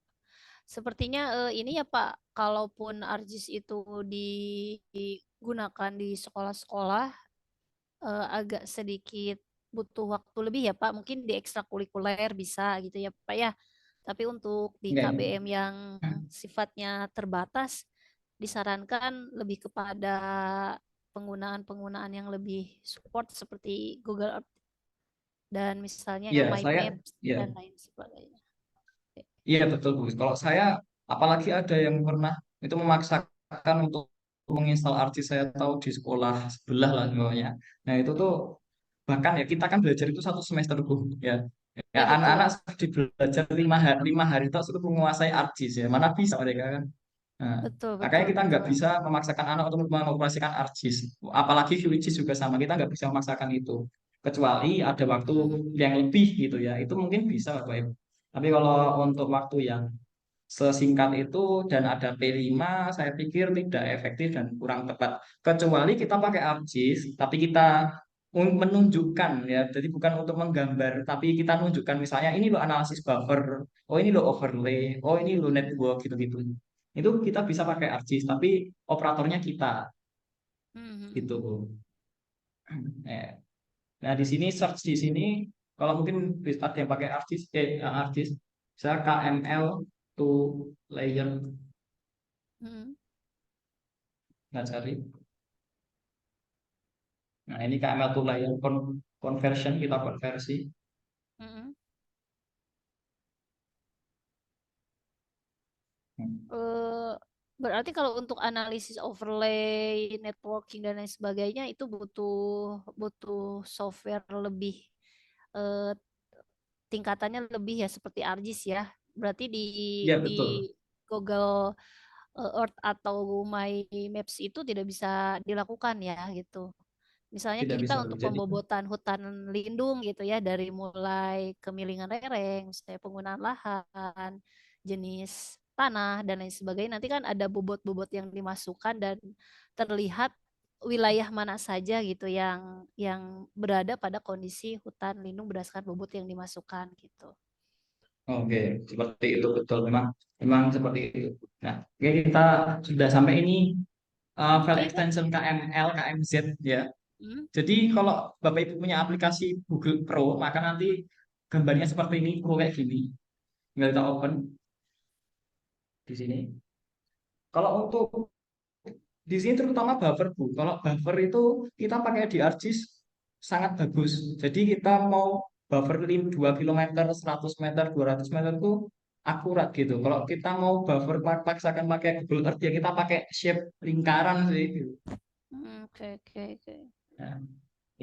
Sepertinya ini ya Pak, kalaupun ArcGIS itu digunakan di sekolah-sekolah agak sedikit butuh waktu lebih ya Pak. Mungkin di ekstrakurikuler bisa gitu ya Pak ya. Tapi untuk di Oke. KBM yang sifatnya terbatas, disarankan lebih kepada penggunaan-penggunaan yang lebih support seperti Google Earth dan misalnya Iya, My saya Maps ya. dan lain sebagainya. Oke. Iya betul Bu. Kalau saya apalagi ada yang pernah itu memaksakan untuk menginstal ArcGIS saya tahu di sekolah sebelah lah pokoknya. Nah itu tuh Hmm. bahkan ya kita kan belajar itu 1 semester Bu ya. Ya Ya anak-anak betul. di belajar 5 hari 5 hari itu sudah menguasai ArcGIS ya. Mana bisa mereka kan. Nah, Betul, makanya betul, kita nggak betul. bisa memaksakan anak untuk mengoperasikan ArcGIS. Apalagi QGIS juga sama, kita nggak bisa memaksakan itu. Kecuali ada waktu Hmm. yang lebih gitu ya, itu mungkin bisa Bapak Ibu. Tapi kalau untuk waktu yang sesingkat itu dan ada P5, saya pikir tidak efektif dan kurang tepat. Kecuali kita pakai ArcGIS, tapi kita menunjukkan ya, jadi bukan untuk menggambar, tapi kita menunjukkan misalnya ini lo analisis buffer, oh ini lo overlay, oh ini lo network gitu-gitu. Itu kita bisa pakai ArcGIS, tapi operatornya kita gitu. Hmm. Eh, Nah di sini search di sini kalau mungkin ada yang pakai ArcGIS, ArcGIS, saya KML to layer Hmm. nggak cari. Nah ini KML to layer conversion kita konversi. Hmm. Hmm. Eh, berarti kalau untuk analisis overlay, networking dan lain sebagainya itu butuh butuh software lebih eh, tingkatannya lebih ya seperti ArcGIS ya. Berarti Ya di betul, Google Earth atau My Maps itu tidak bisa dilakukan ya gitu. Misalnya tidak kita bisa Bu. untuk Jadi pembobotan hutan lindung gitu ya dari mulai kemilingan lereng, misalnya penggunaan lahan, jenis tanah dan lain sebagainya. Nanti kan ada bobot-bobot yang dimasukkan dan terlihat wilayah mana saja gitu yang berada pada kondisi hutan lindung berdasarkan bobot yang dimasukkan gitu. oke seperti itu betul memang memang seperti itu. Nah oke, kita sudah sampai ini file Oke, Pak. extension KML KMZ ya. Hmm. Jadi kalau Bapak Ibu punya aplikasi Google Pro maka nanti gambarnya seperti ini Pro kayak gini. Tinggal kita open di sini. Kalau untuk di sini terutama buffer Bu. Kalau buffer itu kita pakai di ArcGIS sangat bagus. Jadi kita mau buffer 2 km, 100 meter, 200 meter itu akurat gitu. Kalau kita mau buffer paksakan pakai Google Earth ya kita pakai shape lingkaran sih. Gitu. Oke, oke, oke. Nah,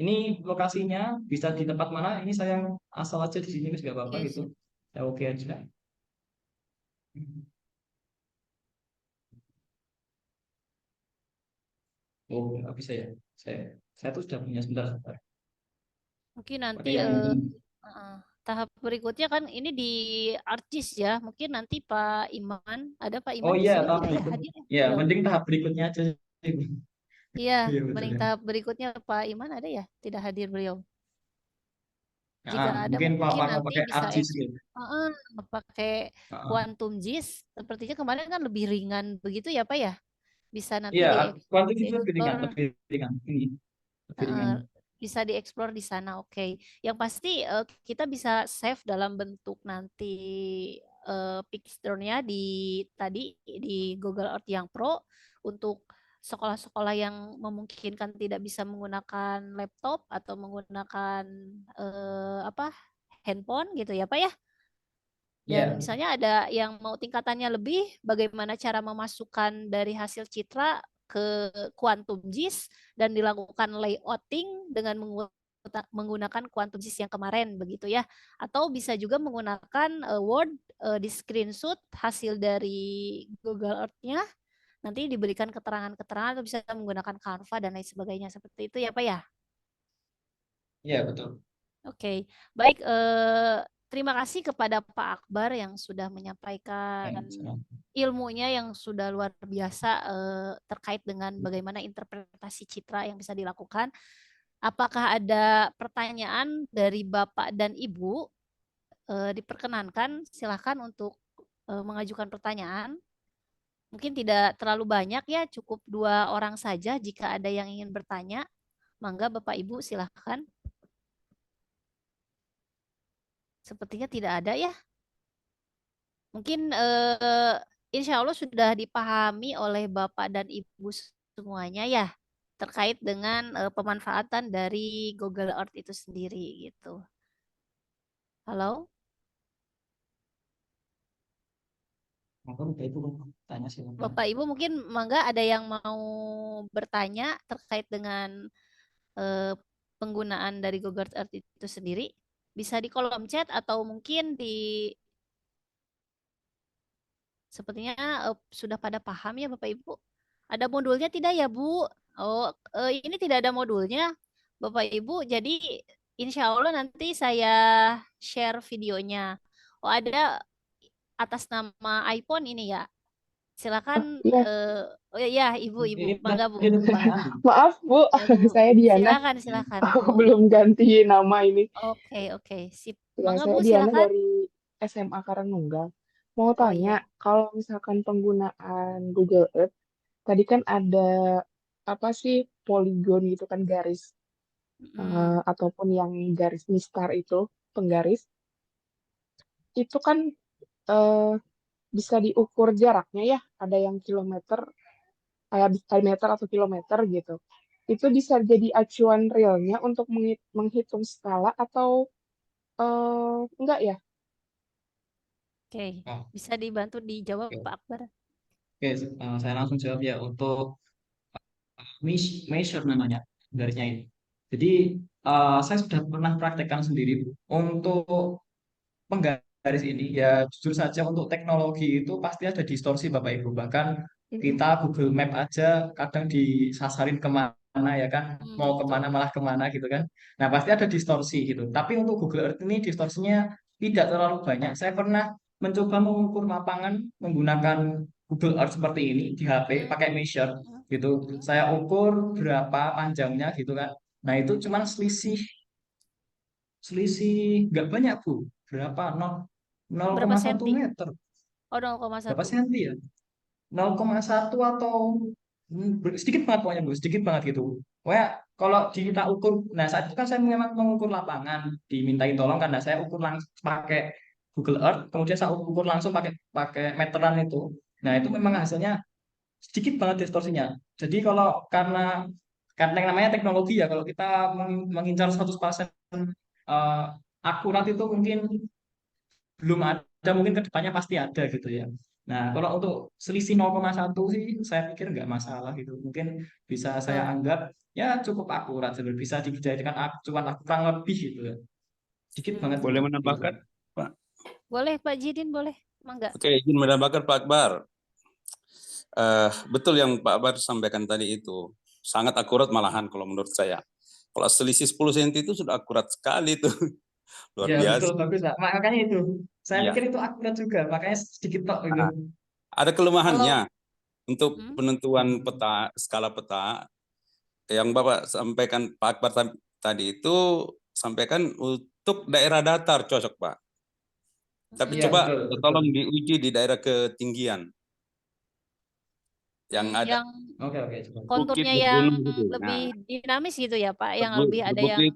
ini lokasinya bisa di tempat mana? Ini saya asal aja di sini nggak apa-apa Oke, gitu. siap. Ya oke aja. Oh, nggak bisa ya. Saya tuh sudah punya sebentar, sebentar. Mungkin nanti Pakai yang ini. uh, tahap berikutnya kan ini di artis ya. Mungkin nanti Pak Iman, ada Pak Oh Iman di iya, sini tahap tidak ya berikut. hadir ya Ya, beliau? mending tahap berikutnya aja. Iya, Iya betul mending ya. tahap berikutnya Pak Iman ada ya? Tidak hadir beliau. Nah, Jika ada mungkin mungkin Papa mau nanti pakai bisa ArcGIS gitu. uh, pakai Heeh. Quantum JIS. Sepertinya kemarin kan lebih ringan begitu ya Pak ya? Bisa nanti Iya, kuantum itu lebih ringan, dieksplor. lebih ringan. Ini lebih Heeh, ringan. bisa dieksplor di sana, oke. Yang pasti kita bisa save dalam bentuk nanti picture-nya tadi di Google Earth yang Pro untuk sekolah-sekolah yang memungkinkan tidak bisa menggunakan laptop atau menggunakan handphone gitu ya Pak ya. Dan Iya, misalnya ada yang mau tingkatannya lebih, bagaimana cara memasukkan dari hasil citra ke Quantum GIS dan dilakukan layouting dengan menggunakan Quantum GIS yang kemarin begitu ya. Atau bisa juga menggunakan Word di screenshot hasil dari Google Earth-nya, nanti diberikan keterangan-keterangan atau bisa menggunakan Canva dan lain sebagainya seperti itu ya Pak ya. iya betul. Oke, baik. Terima kasih kepada Pak Akbar yang sudah menyampaikan ilmunya yang sudah luar biasa terkait dengan bagaimana interpretasi citra yang bisa dilakukan. Apakah ada pertanyaan dari Bapak dan Ibu? Diperkenankan, silakan untuk mengajukan pertanyaan. Mungkin tidak terlalu banyak ya, cukup 2 orang saja. Jika ada yang ingin bertanya, mangga Bapak Ibu silakan. Sepertinya tidak ada ya. Mungkin insya Allah sudah dipahami oleh Bapak dan Ibu semuanya ya terkait dengan pemanfaatan dari Google Earth itu sendiri gitu. Halo, Bapak Ibu tanya silakan. Bapak Ibu mungkin mangga ada yang mau bertanya terkait dengan penggunaan dari Google Earth itu sendiri. Bisa di kolom chat atau mungkin sepertinya sudah pada paham ya Bapak Ibu. Ada modulnya tidak ya Bu? Oh, ini tidak ada modulnya Bapak Ibu. Jadi insya Allah nanti saya share videonya. Oh, ada atas nama iPhone ini ya. Silakan. Iya, Oh ya, Ibu, mangga Bu. maaf Bu, Ya, Bu. saya Diana. Silakan Aku Bu. belum ganti nama ini. Oke, sip. Ya, Mangga saya Bu, Diana silakan. dari SMA Karangnunggal. Mau Oh iya. tanya, kalau misalkan penggunaan Google Earth, tadi kan ada apa sih poligon gitu kan garis ataupun yang garis mistar itu penggaris itu kan eh, bisa diukur jaraknya ya, ada yang kilometer, kayak meter atau kilometer gitu. Itu bisa jadi acuan realnya untuk menghitung skala atau enggak ya? Oke, Oh, bisa dibantu dijawab oke. Pak Akbar. Oke, saya langsung jawab ya untuk measure namanya garisnya ini. Jadi saya sudah pernah praktekkan sendiri Bu. Untuk penggaris ini ya jujur saja untuk teknologi itu pasti ada distorsi Bapak Ibu. Bahkan kita Google Map aja kadang disasarin kemana ya kan, mau kemana Betul. malah kemana gitu kan. Nah pasti ada distorsi gitu. Tapi untuk Google Earth ini distorsinya tidak terlalu banyak. Saya pernah mencoba mengukur lapangan menggunakan Google Earth seperti ini di HP pakai measure gitu. Saya ukur berapa panjangnya gitu kan. Nah itu cuman selisih selisih nggak banyak Bu. Berapa? Nol Berapa koma satu senti? meter. Oh, Berapa 0,1. senti ya? 0,1 atau sedikit banget pokoknya Bu, sedikit banget gitu. Pokoknya kalau kita ukur, nah saat itu kan saya memang mengukur lapangan, dimintai tolong karena saya ukur langsung pakai Google Earth, kemudian saya ukur langsung pakai pakai meteran itu. Nah itu memang hasilnya sedikit banget distorsinya. Jadi kalau karena yang namanya teknologi ya, kalau kita mengincar 100% eh, akurat itu mungkin belum ada, mungkin kedepannya pasti ada gitu ya. Nah kalau untuk selisih 0,1 sih saya pikir nggak masalah gitu, mungkin bisa saya Betul. anggap ya cukup akurat, sebenarnya bisa dijadikan acuan kurang lebih gitu ya, sedikit banget Boleh gitu. menambahkan, Pak? Boleh Pak Jidin, boleh. Mangga. Oke, izin menambahkan Pak Akbar. Betul yang Pak Akbar sampaikan tadi itu. Sangat akurat malahan kalau menurut saya. Kalau selisih 10 cm itu sudah akurat sekali tuh. Luar Ya betul, biasa. bagus Pak. Makanya itu saya Iya. pikir itu akurat juga, makanya sedikit tok gitu. Nah, ada kelemahannya Kalau untuk penentuan peta, skala peta yang Bapak sampaikan Pak Akbar tadi itu sampaikan untuk daerah datar cocok Pak. Tapi Iya coba betul betul. tolong diuji di daerah ketinggian yang ada yang Oke oke coba. bukit, konturnya yang gunung gitu. lebih Nah, dinamis gitu ya Pak, yang lebih ada yang bukit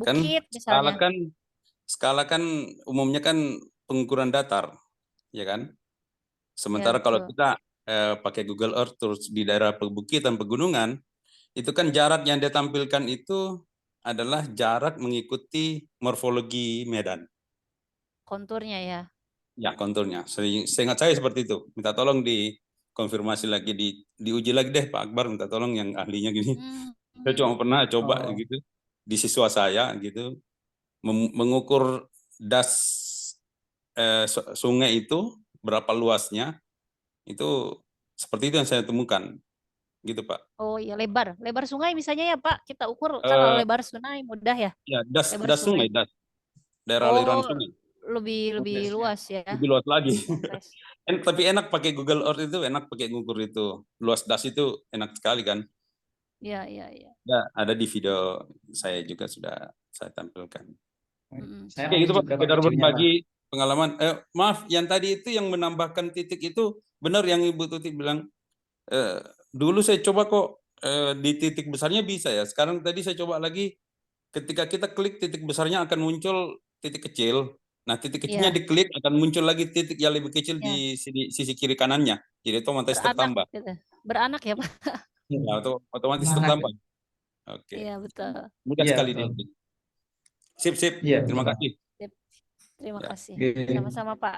kan bukit skala misalnya. kan umumnya kan pengukuran datar, ya kan? Ya, Sementara kalau betul. kita pakai Google Earth terus di daerah perbukitan, pegunungan, itu kan jarak yang dia tampilkan itu adalah jarak mengikuti morfologi medan. Konturnya ya. Ya, konturnya. Seingat saya seperti itu. Minta tolong dikonfirmasi lagi, diuji lagi deh Pak Akbar, minta tolong yang ahlinya gini. Hmm, Saya cuma pernah coba Oh, gitu di siswa saya gitu mengukur das sungai itu berapa luasnya, itu seperti itu yang saya temukan gitu Pak. Oh iya, lebar sungai misalnya ya Pak, kita ukur kalau Eh, lebar sungai mudah ya, ya lebar das sungai, sungai. daerah aliran Oh, sungai lebih luasnya. luas ya. lebih luas lagi. Kompres. Tapi enak pakai Google Earth itu, enak pakai ngukur itu. Luas das itu enak sekali kan. Iya. Ada di video saya juga sudah saya tampilkan. Saya Kayak masih gitu Pak, juga Pak sekedar videonya Pak. berbagi pengalaman. Maaf, yang tadi itu yang menambahkan titik itu benar yang Ibu Tuti bilang. Dulu saya coba kok di titik besarnya bisa ya. Sekarang tadi saya coba lagi, ketika kita klik titik besarnya akan muncul titik kecil. Nah, titik kecilnya Iya, diklik akan muncul lagi titik yang lebih kecil iya. di sisi kiri kanannya. Jadi otomatis Beranak tertambah. gitu. Beranak ya Pak. Ya, otomatis Nah, tertambah. Oke. Iya, betul. Mudah iya sekali betul. dia. Sip. Iya betul Terima Pak. kasih. Sip. Terima Ya. kasih. Oke. Sama-sama Pak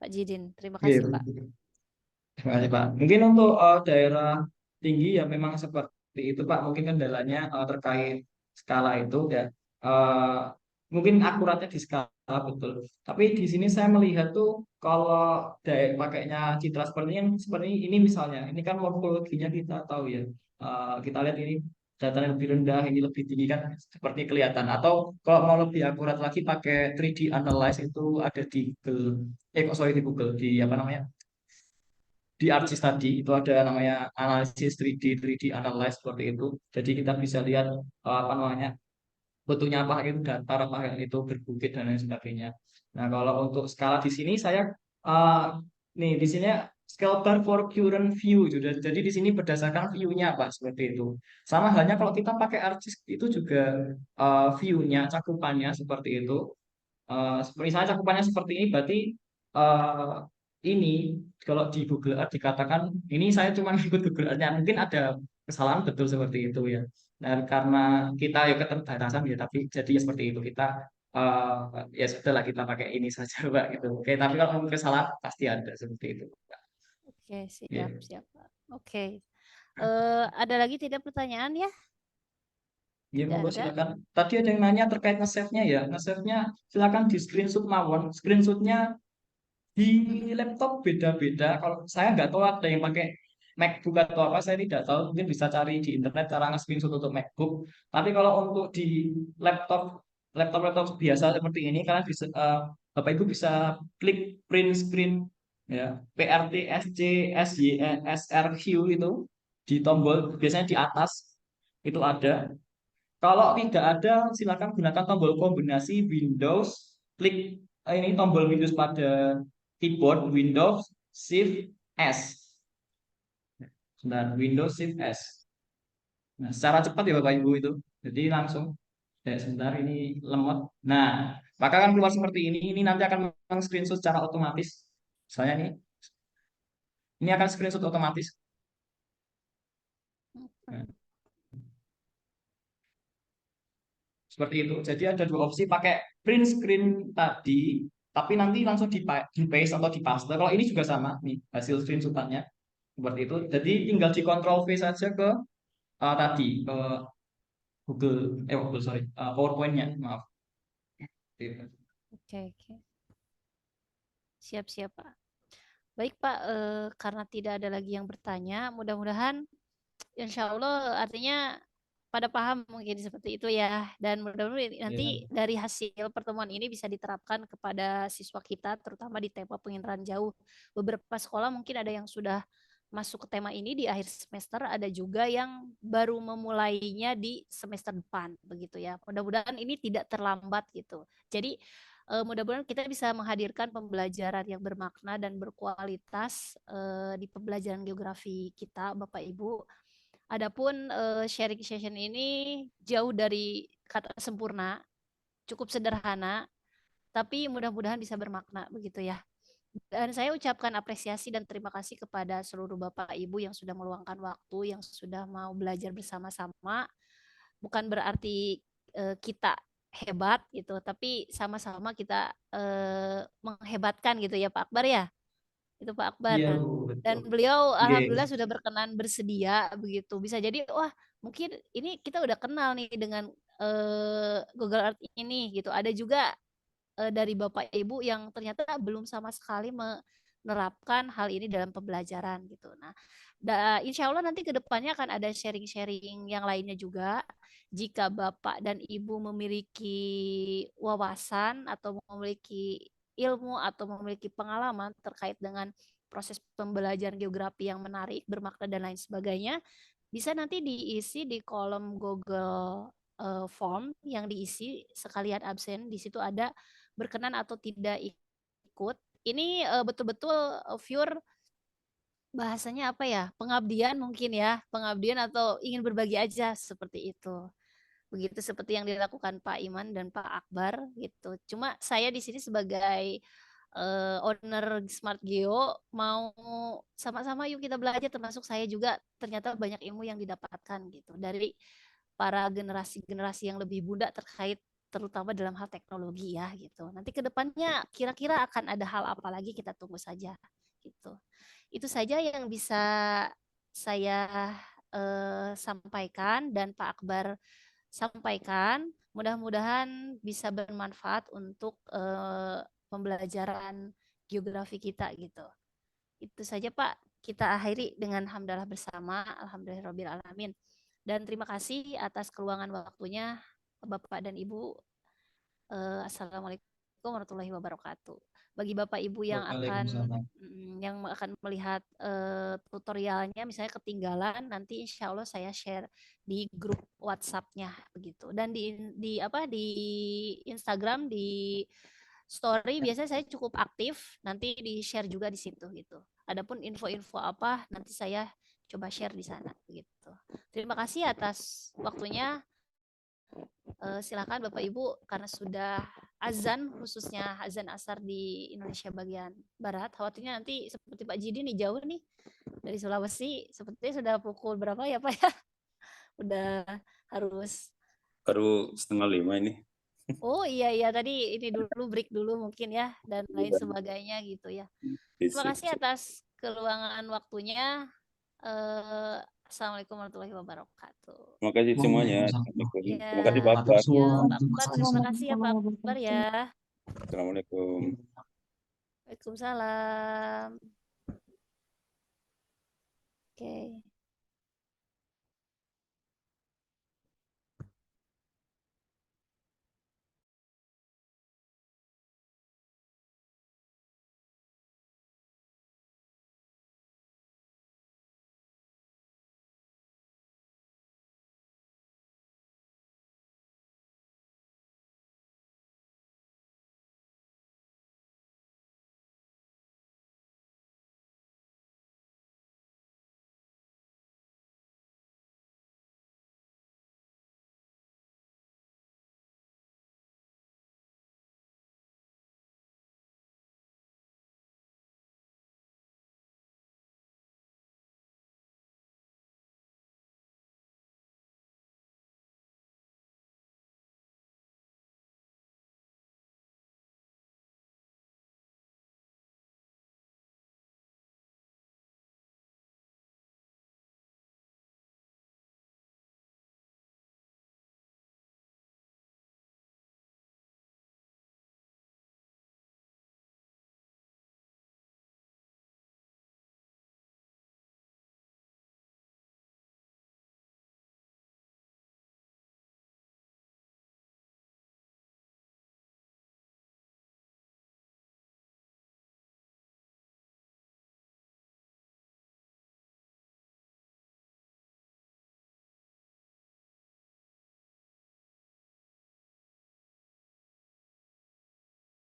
Jidin. Terima Oke. kasih Pak. Terima kasih Pak. Mungkin untuk daerah tinggi ya memang seperti itu Pak. Mungkin kendalanya terkait skala itu ya. Eh, Mungkin akuratnya di skala betul. Tapi di sini saya melihat tuh kalau pakainya citra seperti ini misalnya, ini kan morfologinya kita tahu ya. Kita lihat ini datanya lebih rendah, ini lebih tinggi kan seperti kelihatan. Atau kalau mau lebih akurat lagi pakai 3D Analyze itu ada di Google. Kok sorry di Google, di apa namanya? Di ArcGIS tadi itu ada namanya analisis 3D analyze seperti itu. Jadi kita bisa lihat apa namanya bentuknya apa itu datar apa itu berbukit dan lain sebagainya. Nah kalau untuk skala di sini saya uh, nih di sini scale bar for current view sudah. Jadi di sini berdasarkan view-nya Pak seperti itu. Sama halnya kalau kita pakai ArcGIS itu juga view-nya cakupannya seperti itu. Misalnya cakupannya seperti ini berarti eh, ini kalau di Google Earth dikatakan ini saya cuma ikut Google Earth-nya mungkin ada kesalahan betul seperti itu ya dan karena kita ya keterbatasan ya tapi jadi ya seperti itu kita ya sudah lah kita pakai ini saja Pak gitu. Oke tapi kalau mungkin kesalahan pasti ada seperti itu Pak. Oke, Ya. siap Pak. Oke. Ada lagi tidak pertanyaan ya? Ya, Tidak monggo ada. silakan. Tadi ada yang nanya terkait nge-save-nya ya. Nge-save-nya silakan di screenshot mawon. Screenshot-nya di laptop beda-beda. Kalau saya nggak tahu ada yang pakai MacBook atau apa, saya tidak tahu. Mungkin bisa cari di internet cara nge-screenshot untuk MacBook. Tapi kalau untuk di laptop, laptop biasa seperti ini, kalian bisa, Bapak Ibu bisa klik print screen, ya, PRTSCSYSRQ itu di tombol biasanya di atas itu ada. Kalau tidak ada, silakan gunakan tombol kombinasi Windows, klik ini tombol Windows pada keyboard Windows Shift S. Dan Windows Shift S. Nah, secara cepat ya Bapak Ibu itu. Jadi langsung sebentar ini lemot. Nah, maka akan keluar seperti ini. Ini nanti akan screenshot secara otomatis. Saya ini akan screenshot otomatis. Nah, seperti itu. Jadi ada dua opsi pakai print screen tadi, tapi nanti langsung di paste atau di paste. Kalau ini juga sama nih hasil screenshotannya seperti itu. Jadi tinggal di Ctrl V saja ke tadi ke Google sorry PowerPoint-nya maaf. Gitu. Oke. Siap Pak. Baik Pak, karena tidak ada lagi yang bertanya, mudah-mudahan Insya Allah artinya pada paham mungkin seperti itu ya. Dan mudah-mudahan nanti Ya. dari hasil pertemuan ini bisa diterapkan kepada siswa kita, terutama di tema penginderaan jauh. Beberapa sekolah mungkin ada yang sudah masuk ke tema ini di akhir semester, ada juga yang baru memulainya di semester depan, begitu ya. Mudah-mudahan ini tidak terlambat gitu. Jadi mudah-mudahan kita bisa menghadirkan pembelajaran yang bermakna dan berkualitas di pembelajaran geografi kita, Bapak Ibu. Adapun sharing session ini jauh dari kata sempurna, cukup sederhana. tapi mudah-mudahan bisa bermakna begitu ya. Dan saya ucapkan apresiasi dan terima kasih kepada seluruh Bapak Ibu yang sudah meluangkan waktu, yang sudah mau belajar bersama-sama. Bukan berarti kita hebat gitu, tapi sama-sama kita menghebatkan gitu ya Pak Akbar ya. Itu Pak Akbar. Iya, Bu, betul. Dan beliau Oke. alhamdulillah sudah berkenan bersedia begitu. Bisa jadi wah mungkin ini kita udah kenal nih dengan Google Earth ini gitu. Ada juga dari Bapak Ibu yang ternyata belum sama sekali menerapkan hal ini dalam pembelajaran gitu. Nah, insya Allah nanti ke depannya akan ada sharing-sharing yang lainnya juga. Jika Bapak dan Ibu memiliki wawasan atau memiliki ilmu atau memiliki pengalaman terkait dengan proses pembelajaran geografi yang menarik, bermakna dan lain sebagainya, bisa nanti diisi di kolom Google Form yang diisi sekalian absen. Di situ ada berkenan atau tidak ikut. Ini betul-betul pure bahasanya apa ya? Pengabdian mungkin ya, pengabdian atau ingin berbagi aja seperti itu. Begitu seperti yang dilakukan Pak Iman dan Pak Akbar gitu. Cuma saya di sini sebagai owner Smart Geo mau sama-sama yuk kita belajar, termasuk saya juga ternyata banyak ilmu yang didapatkan gitu dari para generasi-generasi yang lebih muda terkait terutama dalam hal teknologi ya gitu. Nanti ke depannya kira-kira akan ada hal apa lagi, kita tunggu saja gitu. Itu saja yang bisa saya sampaikan dan Pak Akbar sampaikan. Mudah-mudahan bisa bermanfaat untuk pembelajaran geografi kita gitu. Itu saja Pak. Kita akhiri dengan hamdalah bersama. Alhamdulillahirabbil alamin. Dan terima kasih atas keluangan waktunya Bapak dan Ibu. Assalamualaikum warahmatullahi wabarakatuh. Bagi Bapak Ibu Waalaikumsalam. yang akan melihat tutorialnya misalnya ketinggalan, nanti insya Allah saya share di grup WhatsApp-nya begitu. Dan di Instagram di story biasanya saya cukup aktif, nanti di share juga di situ gitu. Adapun info-info apa nanti saya coba share di sana begitu. Terima kasih atas waktunya. Silakan Bapak Ibu, karena sudah azan, khususnya azan asar di Indonesia bagian barat. Khawatirnya nanti seperti Pak Jidi nih jauh nih dari Sulawesi. Sepertinya sudah pukul berapa ya Pak ya? Udah harus. Baru 4:30 ini. Oh iya tadi ini dulu break dulu mungkin ya dan lain sebagainya gitu ya. Terima kasih atas keluangan waktunya. Assalamualaikum warahmatullahi wabarakatuh. Terima kasih semuanya. Waalaikumsalam. Ya, Terima kasih Pak Akbar. ya Pak Akbar, terima kasih ya Pak Akbar ya. Assalamualaikum. Waalaikumsalam. Oke.